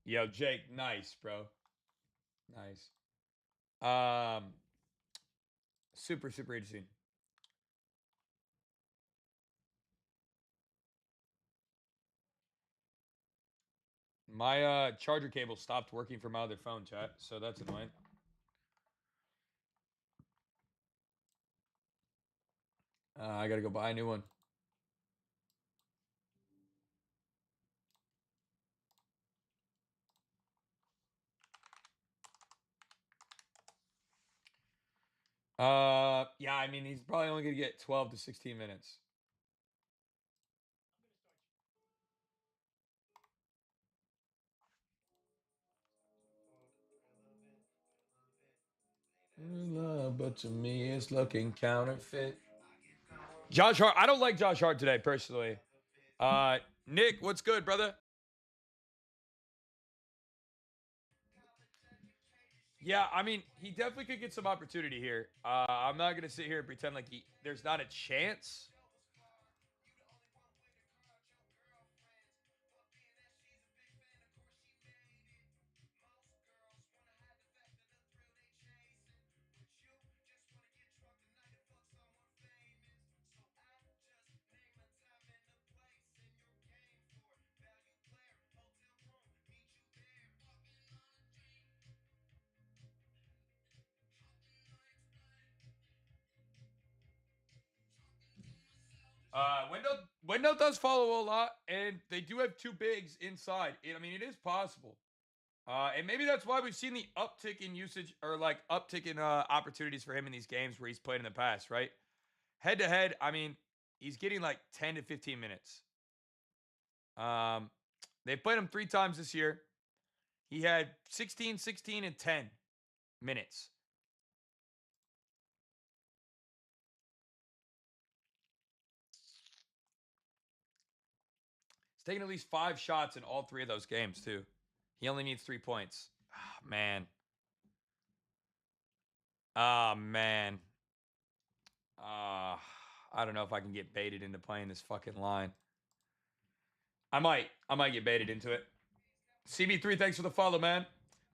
Yo, Jake, nice, bro. Nice. Super, super interesting. My charger cable stopped working for my other phone, chat, so that's annoying. I gotta go buy a new one. Yeah, I mean, he's probably only gonna get 12 to 16 minutes. Love, but to me, it's looking counterfeit. Josh Hart. I don't like Josh Hart today, personally. Nick, what's good, brother? Yeah, I mean, he definitely could get some opportunity here. I'm not gonna sit here and pretend like there's not a chance. Wendell does follow a lot, and they do have two bigs inside. I mean, it is possible. And maybe that's why we've seen the uptick in usage or like uptick in opportunities for him in these games where he's played in the past, right? Head to head, I mean, he's getting like 10 to 15 minutes. Um, they played him 3 times this year. He had 16, 16, and 10 minutes. He's taken at least 5 shots in all 3 of those games, too. He only needs 3 points. Oh, man. Oh, man. I don't know if I can get baited into playing this fucking line. I might get baited into it. CB3, thanks for the follow, man.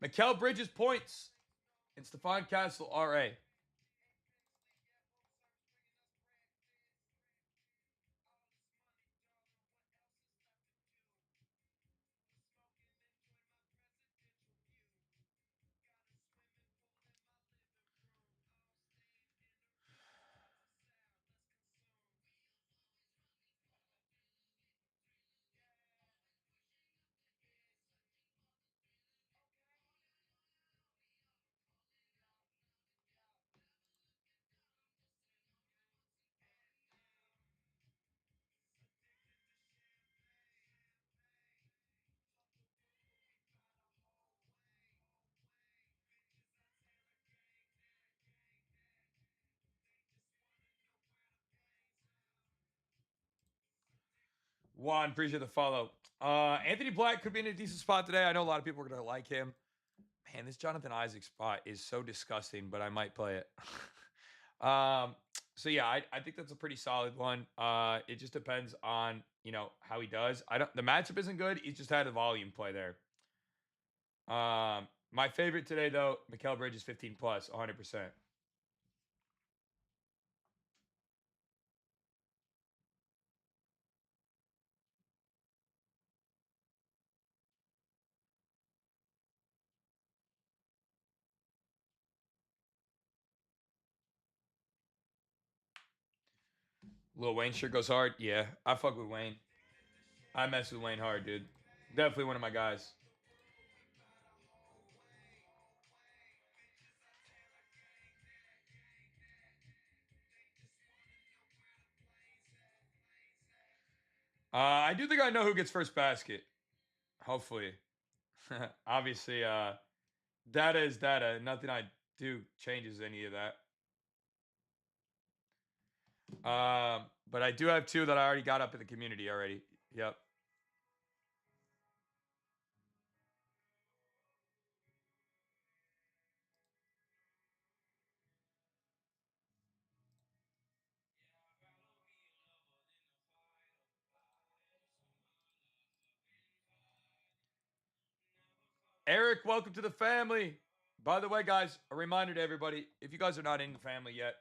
Mikal Bridges points. And Stephon Castle, RA. Juan, appreciate the follow. Anthony Black could be in a decent spot today. I know a lot of people are going to like him. Man, this Jonathan Isaac spot is so disgusting, but I might play it. So yeah, I think that's a pretty solid one. It just depends on how he does. I don't. The matchup isn't good. He's just had a volume play there. My favorite today though, Mikal Bridges 15 plus, 100%. Lil Wayne sure goes hard. Yeah, I fuck with Wayne. I mess with Wayne hard, dude. Definitely one of my guys. I do think I know who gets first basket. Hopefully. Obviously, data is data. Nothing I do changes any of that. But I do have 2 that I already got up in the community already. Yep. Eric, welcome to the family. By the way, guys, a reminder to everybody: if you guys are not in the family yet,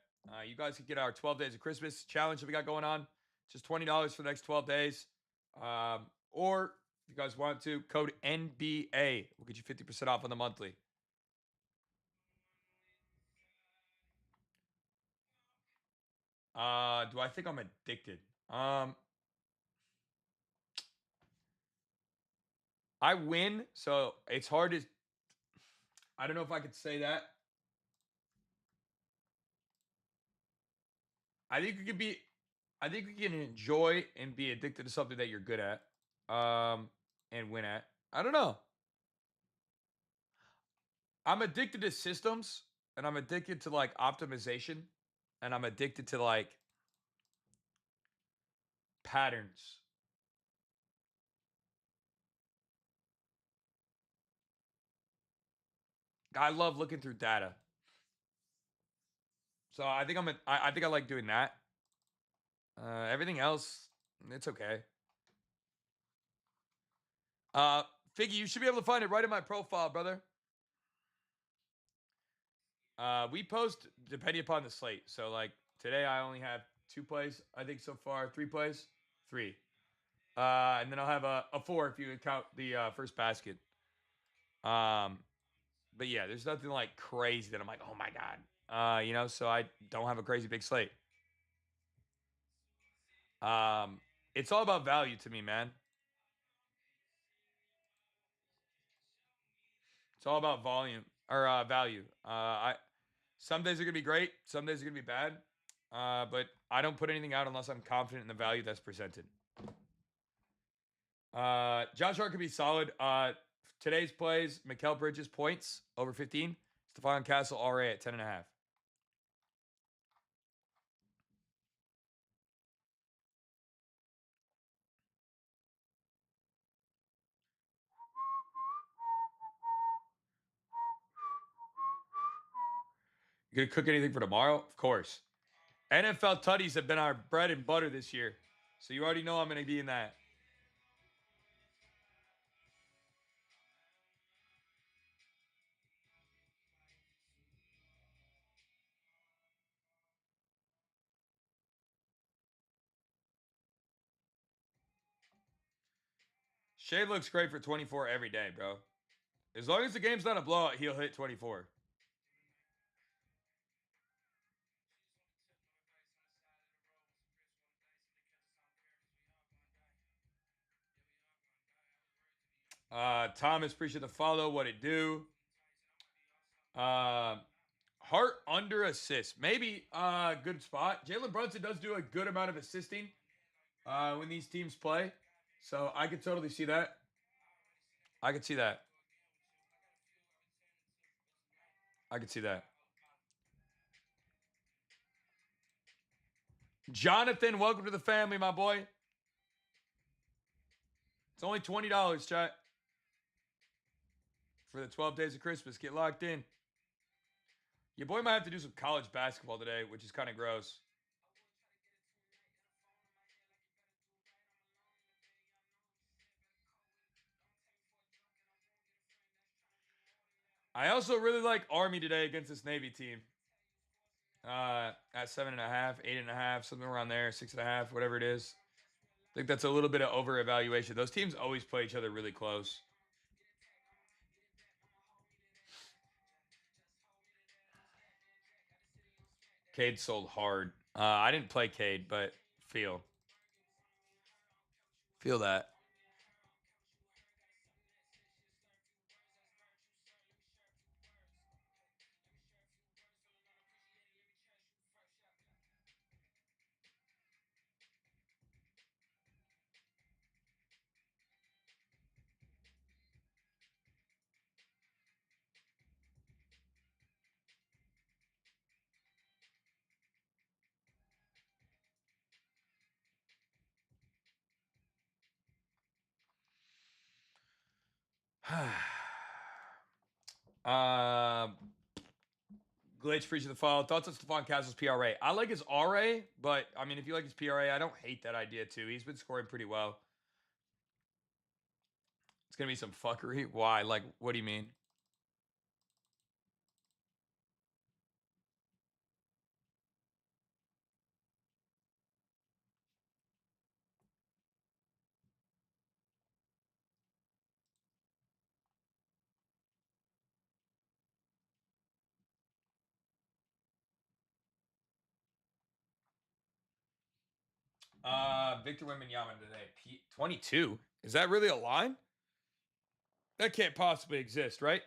you guys can get our 12 Days of Christmas challenge that we got going on. Just $20 for the next 12 days. Or if you guys want to, code NBA will get you 50% off on the monthly. Do I think I'm addicted? I win, so it's hard to. I don't know if I could say that. I think you could be. I think you can enjoy and be addicted to something that you're good at, and win at. I don't know. I'm addicted to systems, and I'm addicted to like optimization, and I'm addicted to like patterns. I love looking through data, so I think I think I like doing that. Everything else, it's okay. Uh, Figgy, you should be able to find it right in my profile, brother. We post depending upon the slate. So like today, I only have 2 plays. I think so far 3 plays, 3. And then I'll have a 4 if you count the first basket. Um, but yeah, there's nothing like crazy that I'm like, oh my god. So I don't have a crazy big slate. It's all about value to me, man. It's all about volume or value. Some days are gonna be great, some days are gonna be bad. But I don't put anything out unless I'm confident in the value that's presented. Josh Hart could be solid. Today's plays: Mikal Bridges points over 15. Stephon Castle RA at 10.5. You gonna cook anything for tomorrow? Of course. NFL tutties have been our bread and butter this year, so you already know I'm gonna be in that. Shea looks great for 24 every day, bro. As long as the game's not a blowout, he'll hit 24. Thomas, appreciate the follow. What it do? Uh, Hart under assist. Maybe good spot. Jalen Brunson does do a good amount of assisting when these teams play. So I could totally see that. I could see that. I could see that. Jonathan, welcome to the family, my boy. It's only $20, chat. For the 12 days of Christmas. Get locked in. Your boy might have to do some college basketball today, which is kind of gross. I also really like Army today against this Navy team. At 7.5, 8.5, something around there, 6.5, whatever it is. I think that's a little bit of over evaluation. Those teams always play each other really close. Cade sold hard. I didn't play Cade, but feel that. um, Glitch, appreciate the follow. Thoughts on Stephon Castle's PRA? I like his RA, but I mean, if you like his PRA, I don't hate that idea too. He's been scoring pretty well. It's gonna be some fuckery. Why? Like, what do you mean? Victor Wembanyama today. 22. Is that really a line? That can't possibly exist, right?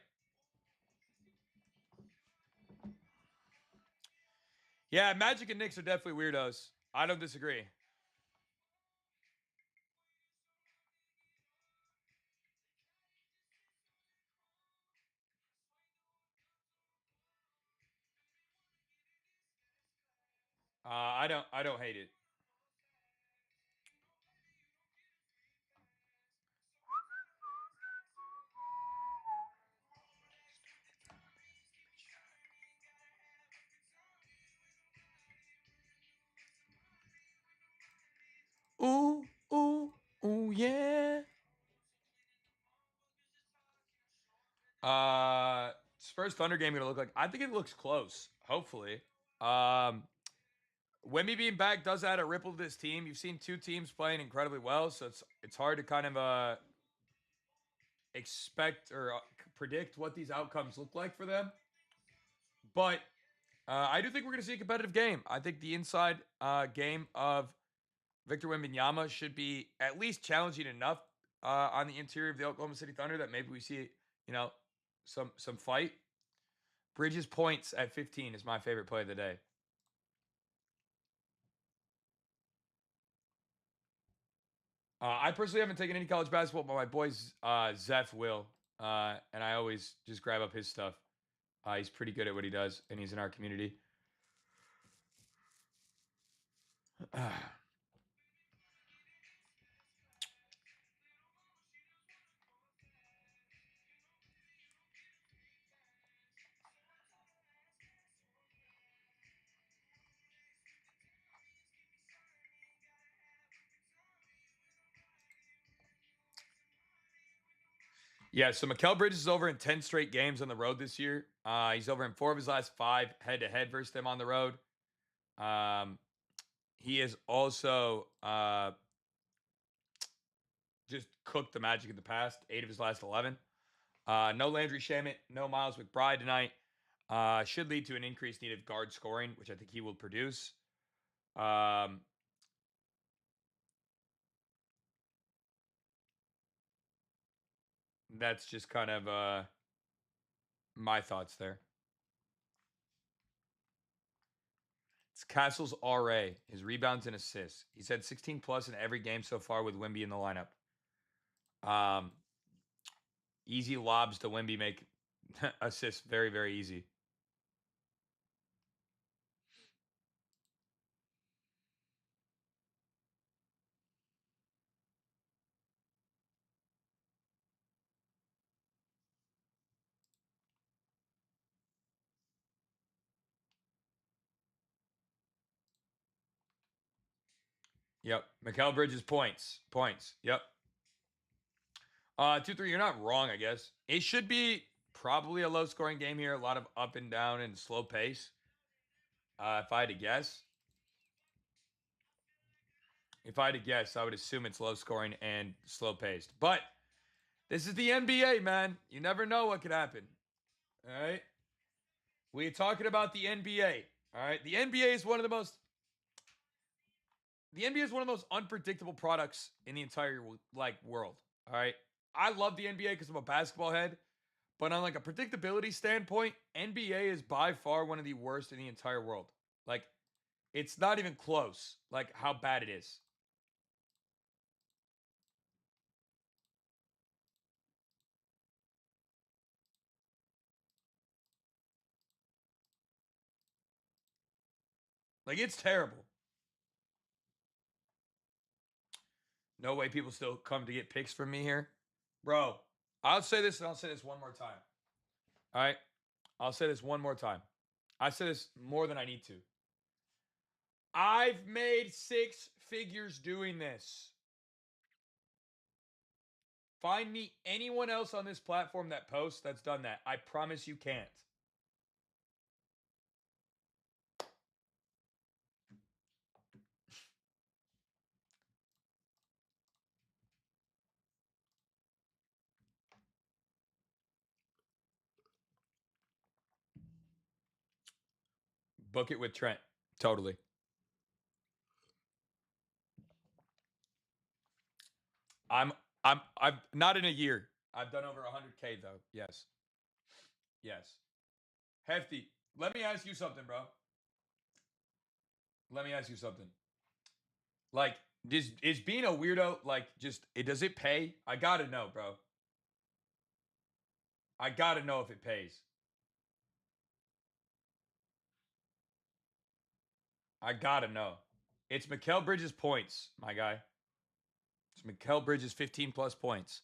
Yeah, Magic and Knicks are definitely weirdos. I don't disagree. I don't hate it. Ooh, ooh, ooh, yeah. Spurs Thunder game gonna look like? I think it looks close. Hopefully. Um, Wemby being back does add a ripple to this team. You've seen two teams playing incredibly well, so it's hard to kind of expect or predict what these outcomes look like for them. But I do think we're going to see a competitive game. I think the inside game of Victor Wembanyama should be at least challenging enough on the interior of the Oklahoma City Thunder that maybe we see, some fight. Bridges points at 15 is my favorite play of the day. I personally haven't taken any college basketball, but my boy Zeph will, and I always just grab up his stuff. He's pretty good at what he does, and he's in our community. Yeah, so Mikal Bridges is over in 10 straight games on the road this year. He's over in 4 of his last 5 head-to-head versus them on the road. He is also just cooked the Magic in the past, 8 of his last 11. No Landry Shamet, no Miles McBride tonight. Should lead to an increased need of guard scoring, which I think he will produce. That's just kind of my thoughts there. It's Castle's RA, his rebounds and assists. He's had 16 plus in every game so far with Wemby in the lineup. Easy lobs to Wemby make assists very, very easy. Yep. Mikal Bridges points. Points. Yep. 2-3, you're not wrong, I guess. It should be probably a low scoring game here. A lot of up and down and slow pace. If I had to guess. If I had to guess, I would assume it's low scoring and slow paced. But this is the NBA, man. You never know what could happen. All right. We're talking about the NBA. All right. The NBA is one of the most unpredictable products in the entire world. All right. I love the NBA because I'm a basketball head, but on like a predictability standpoint, NBA is by far one of the worst in the entire world. Like, it's not even close. Like how bad it is. Like, it's terrible. No way people still come to get picks from me here. Bro, I'll say this and I'll say this one more time. All right. I'll say this one more time. I say this more than I need to. I've made 6 figures doing this. Find me anyone else on this platform that posts that's done that. I promise you can't. Book it with Trent. Totally. I've not in a year. I've done over 100K though. Yes. Yes. Hefty. Let me ask you something, bro. Let me ask you something. Like, is being a weirdo like just does it pay? I gotta know, bro. I gotta know if it pays. I gotta know. It's Mikal Bridges points, my guy. It's Mikal Bridges 15 plus points.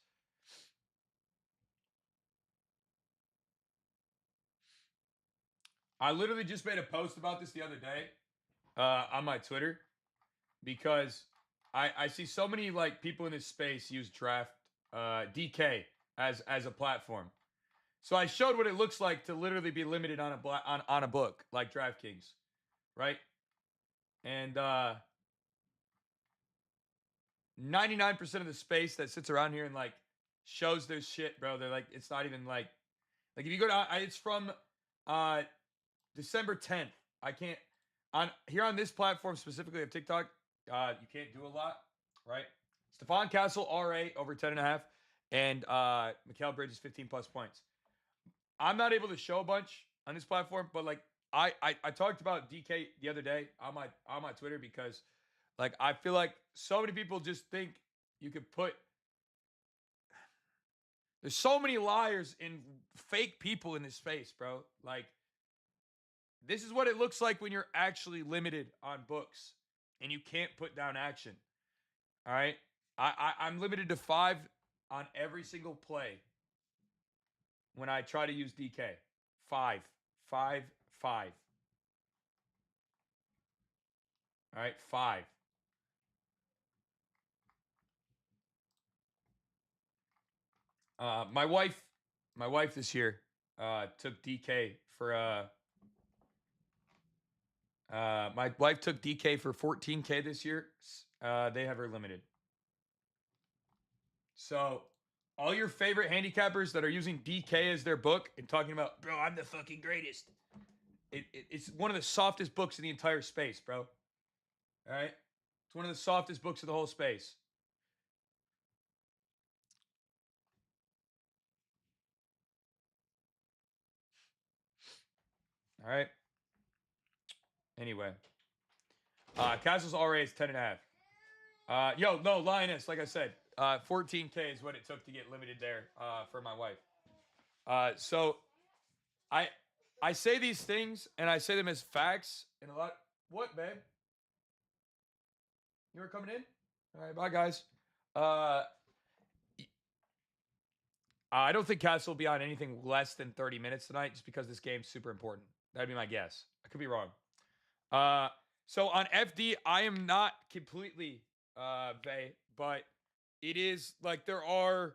I literally just made a post about this the other day on my Twitter because I see so many like people in this space use draft DK as a platform. So I showed what it looks like to literally be limited on a book like DraftKings, right? And 99% of the space that sits around here and like shows their shit, bro. They're like, it's not even like if you go to it's from December 10th. I can't on here on this platform specifically of TikTok. You can't do a lot, right? Stephon Castle RA over 10.5, and Mikal Bridges 15 plus points. I'm not able to show a bunch on this platform, but like I talked about DK the other day on my Twitter because like I feel like so many people just think you could put. There's so many liars and fake people in this space, bro. Like this is what it looks like when you're actually limited on books and you can't put down action. All right. I'm limited to 5 on every single play when I try to use DK. 5, 5, 5. All right, 5. My wife this year took DK for my wife took DK for 14K this year. They have her limited. So all your favorite handicappers that are using DK as their book and talking about, bro, I'm the fucking greatest. It's one of the softest books in the entire space, bro. All right, it's one of the softest books of the whole space. All right. Anyway, Castle's RA is 10.5. Yo, no, Lioness, like I said, 14K is what it took to get limited there for my wife. So I I say these things and I say them as facts and a lot. What, babe? You were coming in? All right, bye, guys. Uh, I don't think Castle will be on anything less than 30 minutes tonight just because this game's super important. That'd be my guess. I could be wrong. Uh, so on FD, I am not completely Vey, but it is like there are,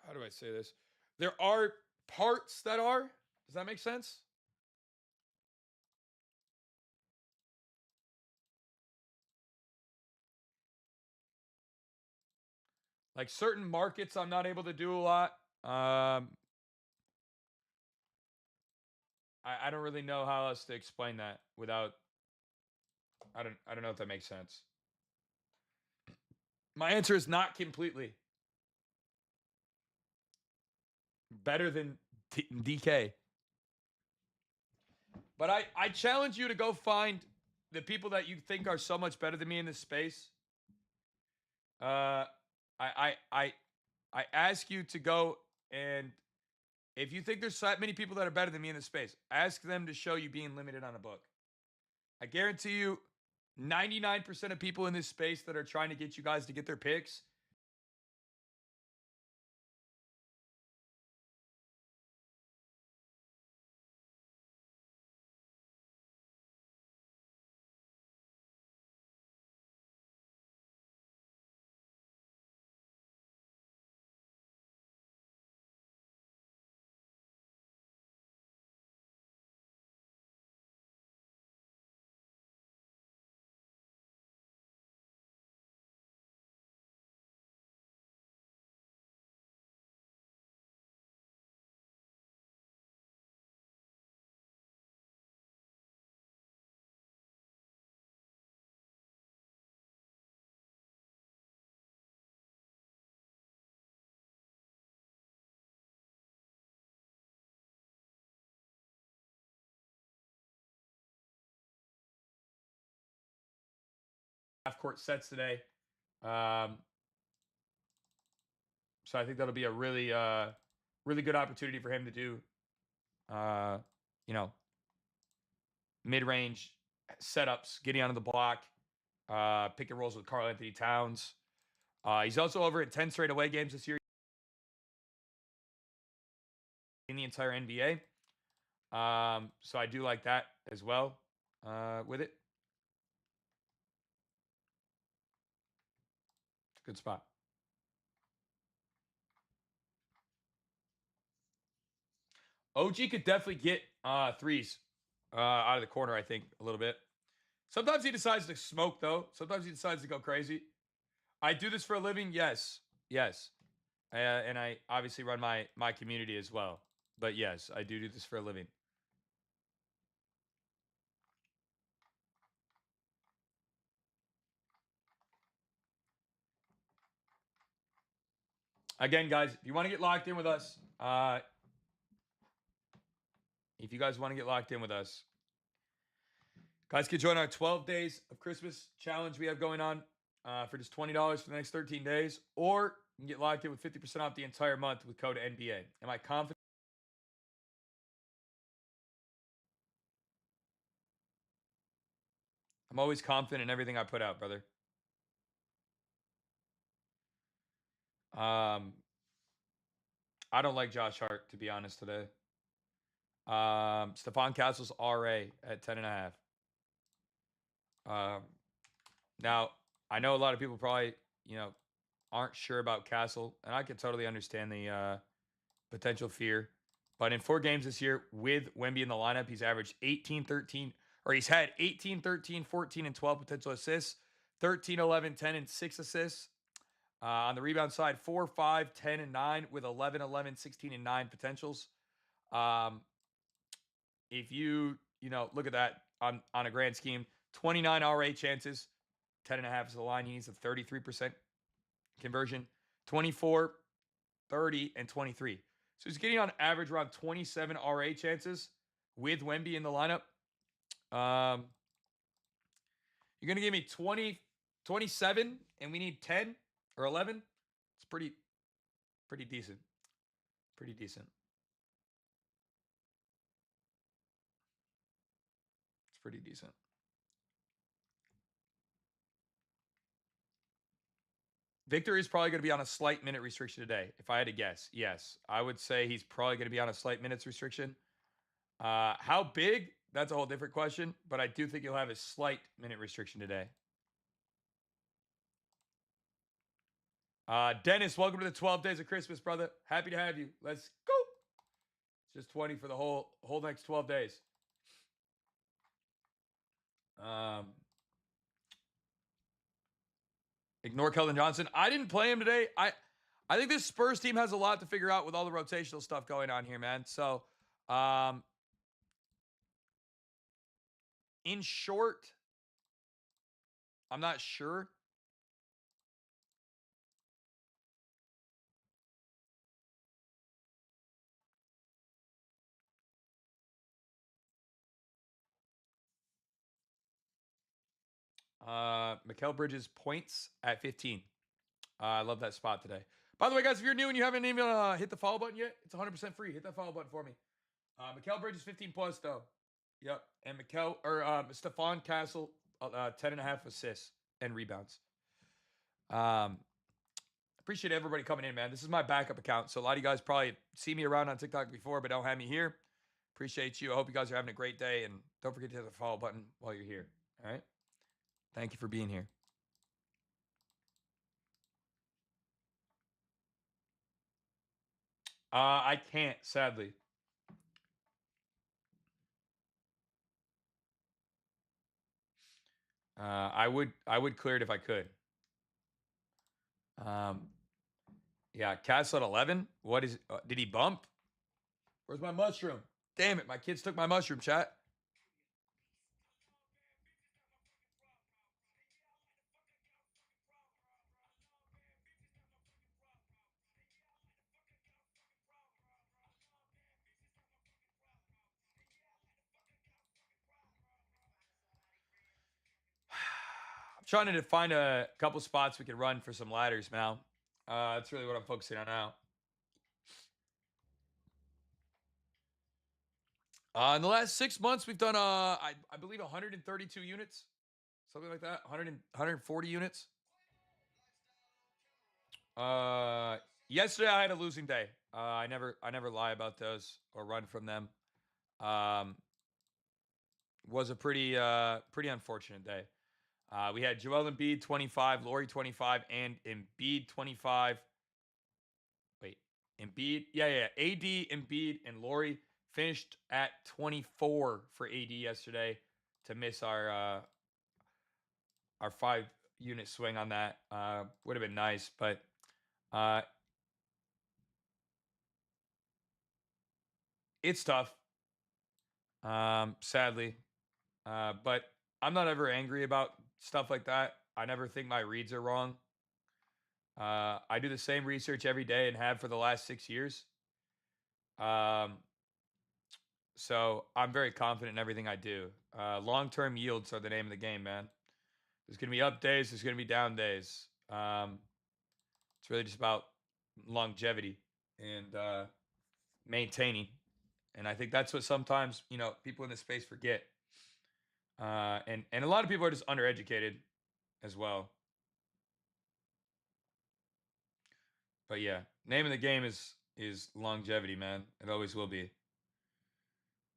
how do I say this? There are parts that are. Does that make sense? Like certain markets, I'm not able to do a lot. I don't really know how else to explain that without. I don't know if that makes sense. My answer is not completely better than DK. But I challenge you to go find the people that you think are so much better than me in this space. Uh, I I I I ask you to go and if you think there's that many people that are better than me in this space, ask them to show you being limited on a book. I guarantee you, 99% of people in this space that are trying to get you guys to get their picks. Half court sets today. Um, so I think that'll be a really good opportunity for him to do, uh, you know, mid range setups, getting onto the block, pick and rolls with Karl Anthony Towns. He's also over at 10 straight away games this year in the entire NBA. So I do like that as well with it. It's a good spot. OG could definitely get threes out of the corner, I think, a little bit. Sometimes he decides to smoke, though. Sometimes he decides to go crazy. I do this for a living. Yes. Yes. And I obviously run my community as well. But yes, I do this for a living. Again, guys, if you want to get locked in with us, guys can join our 12 days of Christmas challenge we have going on for just $20 for the next 13 days, or you can get locked in with 50% off the entire month with code NBA. Am I confident? I'm always confident in everything I put out, brother. I don't like Josh Hart, to be honest, today. Stephon Castle's RA at 10.5. Now, I know a lot of people probably, aren't sure about Castle, and I can totally understand the potential fear. But in 4 games this year with Wemby in the lineup, he's averaged 18, 13, or he's had 18, 13, 14, and 12 potential assists, 13, 11, 10, and 6 assists. On the rebound side, 4, 5, 10, and 9 with 11, 11, 16, and 9 potentials. If you look at that on a grand scheme, 29 RA chances, 10.5 is the line. He needs a 33% conversion, 24, 30, and 23. So he's getting on average around 27 RA chances with Wemby in the lineup. You're going to give me 20, 27, and we need 10 or 11. It's pretty decent. Pretty decent. It's pretty decent. Victor is probably going to be on a slight minute restriction today. If I had to guess, yes, I would say he's probably going to be on a slight minutes restriction. How big? That's a whole different question, but I do think he'll have a slight minute restriction today. Dennis, welcome to the 12 days of Christmas, brother. Happy to have you. Let's go. It's just 20 for the whole next 12 days. Ignore Keldon Johnson. I didn't play him today. I think this Spurs team has a lot to figure out with all the rotational stuff going on here, man. So, in short, I'm not sure. Mikal Bridges points at 15. I love that spot today. By the way, guys, if you're new and you haven't even hit the follow button yet, it's 100% free. Hit that follow button for me. Mikal Bridges 15 plus though. Yep, and Stephon Castle 10.5 assists and rebounds. Appreciate everybody coming in, man. This is my backup account, so a lot of you guys probably see me around on TikTok before, but don't have me here. Appreciate you. I hope you guys are having a great day, and don't forget to hit the follow button while you're here. All right. Thank you for being here. I can't, sadly. I would clear it if I could. Yeah, Castle at 11. What is? Did he bump? Where's my mushroom? Damn it! My kids took my mushroom. Chat. I'm trying to find a couple spots we can run for some ladders now. That's really what I'm focusing on now. In the last 6 months, we've done I believe 132 units, something like that. 140 units. Yesterday I had a losing day. I never lie about those or run from them. Was a pretty unfortunate day. We had Joel Embiid 25, Laurie 25, and Embiid 25. Wait, Embiid? Yeah. AD, Embiid, and Laurie finished at 24 for AD yesterday to miss our 5-unit swing on that. Would have been nice, but it's tough. Sadly. But I'm not ever angry about stuff like that. I never think my reads are wrong. I do the same research every day and have for the last 6 years. Um, so I'm very confident in everything I do. Long-term yields are the name of the game, man. There's going to be up days. There's going to be down days. It's really just about longevity and maintaining. And I think that's what sometimes, people in this space forget. And a lot of people are just undereducated as well. But yeah, name of the game is longevity, man. It always will be.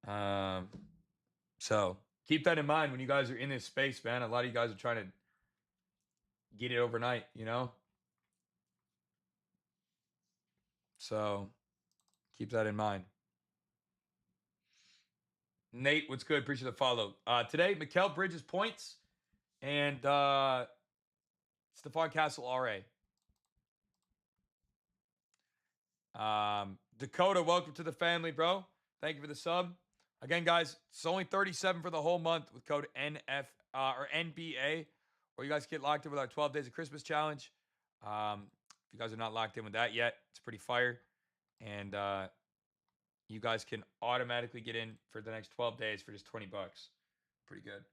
Um, so keep that in mind when you guys are in this space, man. A lot of you guys are trying to get it overnight, So keep that in mind. Nate, what's good? Appreciate the follow. Today, Mikal Bridges points and Stephon Castle RA. Dakota, welcome to the family, bro. Thank you for the sub. Again, guys, it's only 37 for the whole month with code NF or NBA, or you guys get locked in with our 12 Days of Christmas challenge. If you guys are not locked in with that yet, it's pretty fire. And you guys can automatically get in for the next 12 days for just 20 bucks. Pretty good.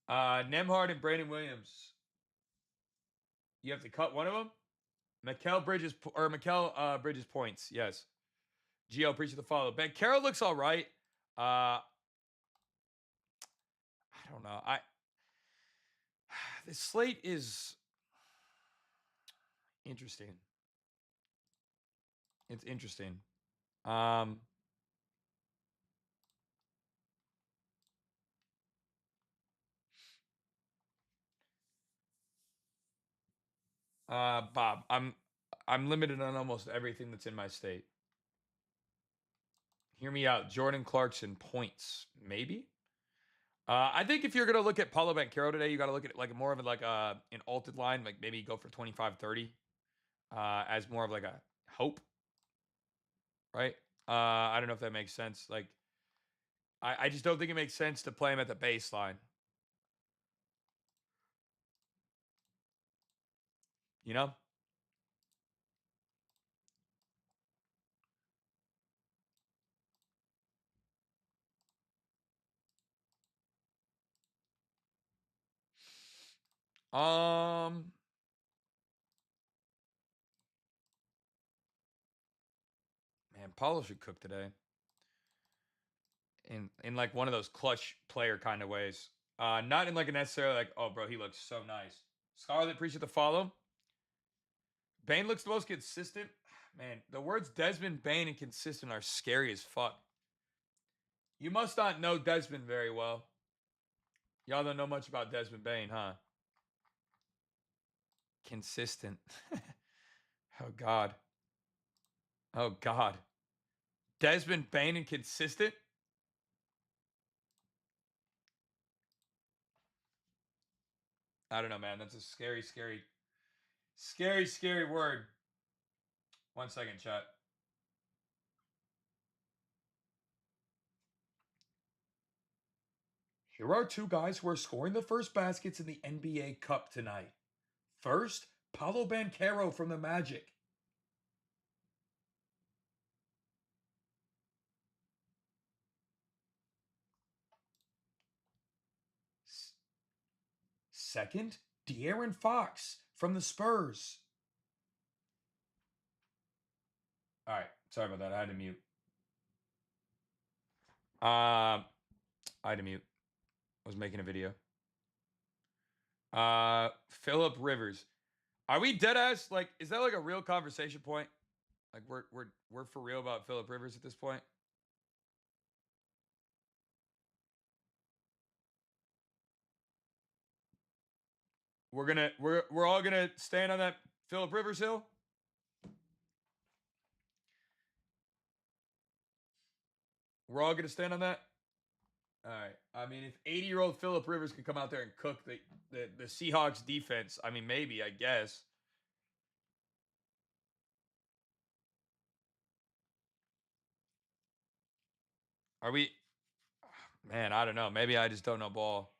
Nemhard and Brandon Williams. You have to cut one of them? Mikal Bridges points. Yes. Gio, appreciate the follow. Ben Carroll looks all right. I don't know. This slate is interesting. It's interesting. Bob, I'm limited on almost everything that's in my state. Hear me out. Jordan Clarkson points, maybe. I think if you're gonna look at Paulo Banchero today, you got to look at it like more of a, like an altered line, like maybe go for 25-30 as more of like a hope, right? I don't know if that makes sense. Like, I just don't think it makes sense to play him at the baseline. You know? Um, Man, Paulo should cook today. In like one of those clutch player kind of ways. Not in like a necessarily like, oh bro, he looks so nice. Scarlet, appreciate the follow. Bane looks the most consistent. Man, the words Desmond, Bane, and consistent are scary as fuck. You must not know Desmond very well. Y'all don't know much about Desmond Bane, huh? Consistent. Oh God. Oh God. Desmond Bane and consistent? I don't know, man. That's a scary, scary, scary, scary word. 1 second, chat. Here are two guys who are scoring the first baskets in the NBA Cup tonight. First, Paolo Banchero from the Magic. Second, De'Aaron Fox from the Spurs. All right, sorry about that. I had to mute. I had to mute. I was making a video. Philip Rivers. Are we dead ass? Like, is that like a real conversation point? Like, we're for real about Philip Rivers at this point? We're all gonna stand on that Philip Rivers hill. We're all gonna stand on that. All right. I mean, if 80-year-old Philip Rivers could come out there and cook the Seahawks defense, I mean, maybe, I guess. Are we? Man, I don't know. Maybe I just don't know ball.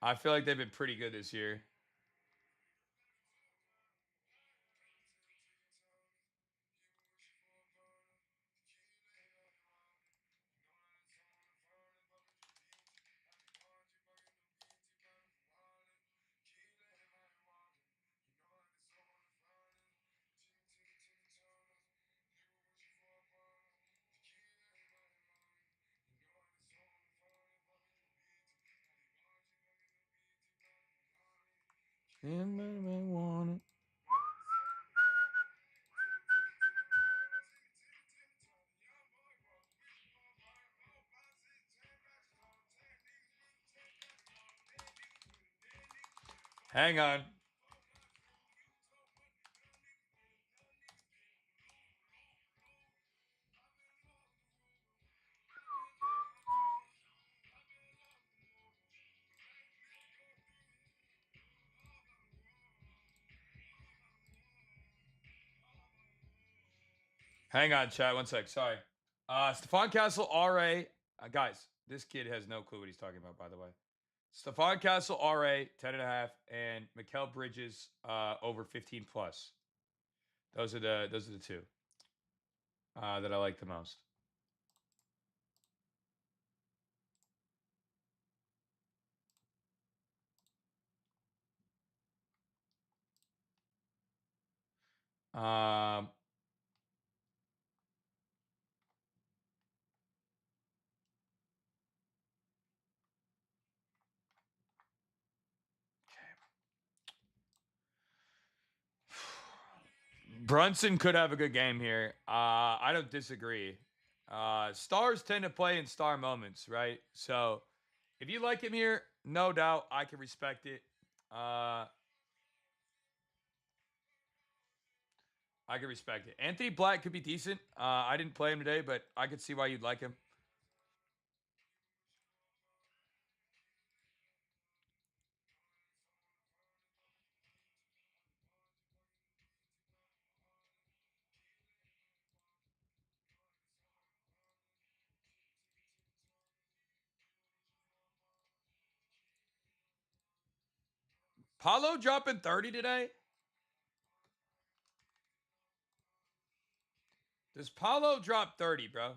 I feel like they've been pretty good this year. Hang on. Hang on, chat. One sec. Sorry. Stephon Castle, RA. Guys, this kid has no clue what he's talking about, by the way. Stephon Castle, RA, 10.5, and Mikal Bridges, over 15 plus. Those are the two that I like the most. Um, Brunson could have a good game here. I don't disagree. Stars tend to play in star moments, right? So if you like him here, no doubt I can respect it. I can respect it. Anthony Black could be decent. I didn't play him today, but I could see why you'd like him. Paulo dropping 30 today? Does Paulo drop 30, bro?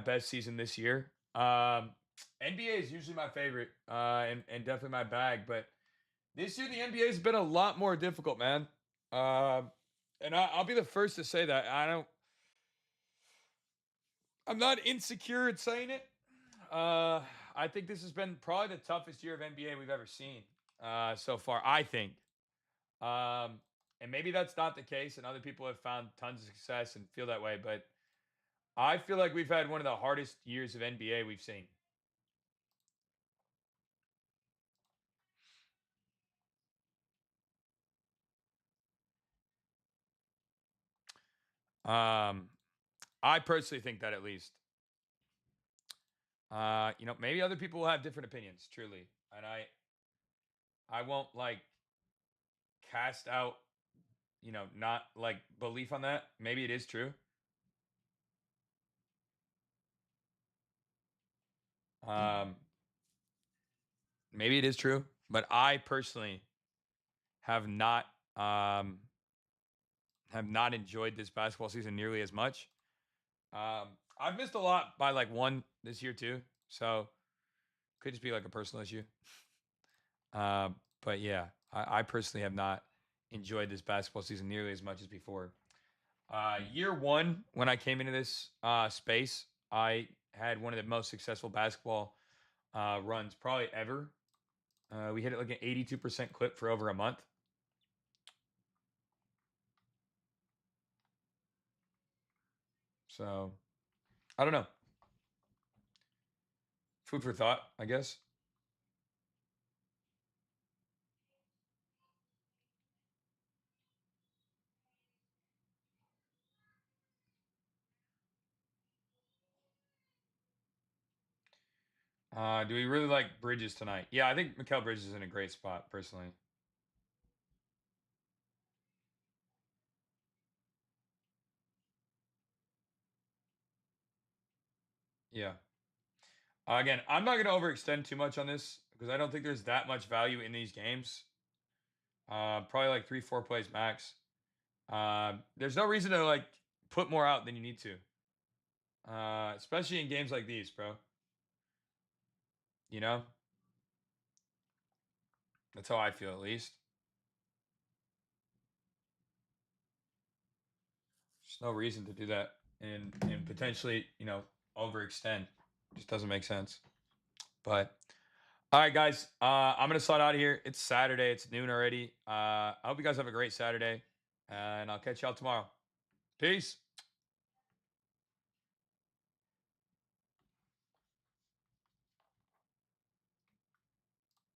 best season this year. NBA is usually my favorite, and definitely my bag. But this year, the NBA has been a lot more difficult, man. And I'll be the first to say that I'm not insecure at saying it. Uh, I think this has been probably the toughest year of NBA we've ever seen so far. I think. Um, and maybe that's not the case, and other people have found tons of success and feel that way. But I feel like we've had one of the hardest years of NBA we've seen. Um, I personally think that at least. Maybe other people will have different opinions, truly, and I won't like cast out, not like belief on that. Maybe it is true. Um, Maybe it is true, but I personally have not um have not enjoyed this basketball season nearly as much. I've missed a lot by like one this year too, so could just be like a personal issue. But yeah, I personally have not enjoyed this basketball season nearly as much as before. Year one, when I came into this space, I had one of the most successful basketball runs probably ever. We hit it like an 82% clip for over a month. So I don't know. Food for thought, I guess. Do we really like Bridges tonight? Yeah, I think Mikal Bridges is in a great spot, personally. Yeah. Again, I'm not going to overextend too much on this because I don't think there's that much value in these games. Probably like 3, 4 plays max. There's no reason to like put more out than you need to, especially in games like these, bro. You know, that's how I feel at least. There's no reason to do that and potentially, overextend. Just doesn't make sense. But all right, guys, I'm gonna slide out of here. It's Saturday. It's noon already. I hope you guys have a great Saturday, and I'll catch y'all tomorrow. Peace.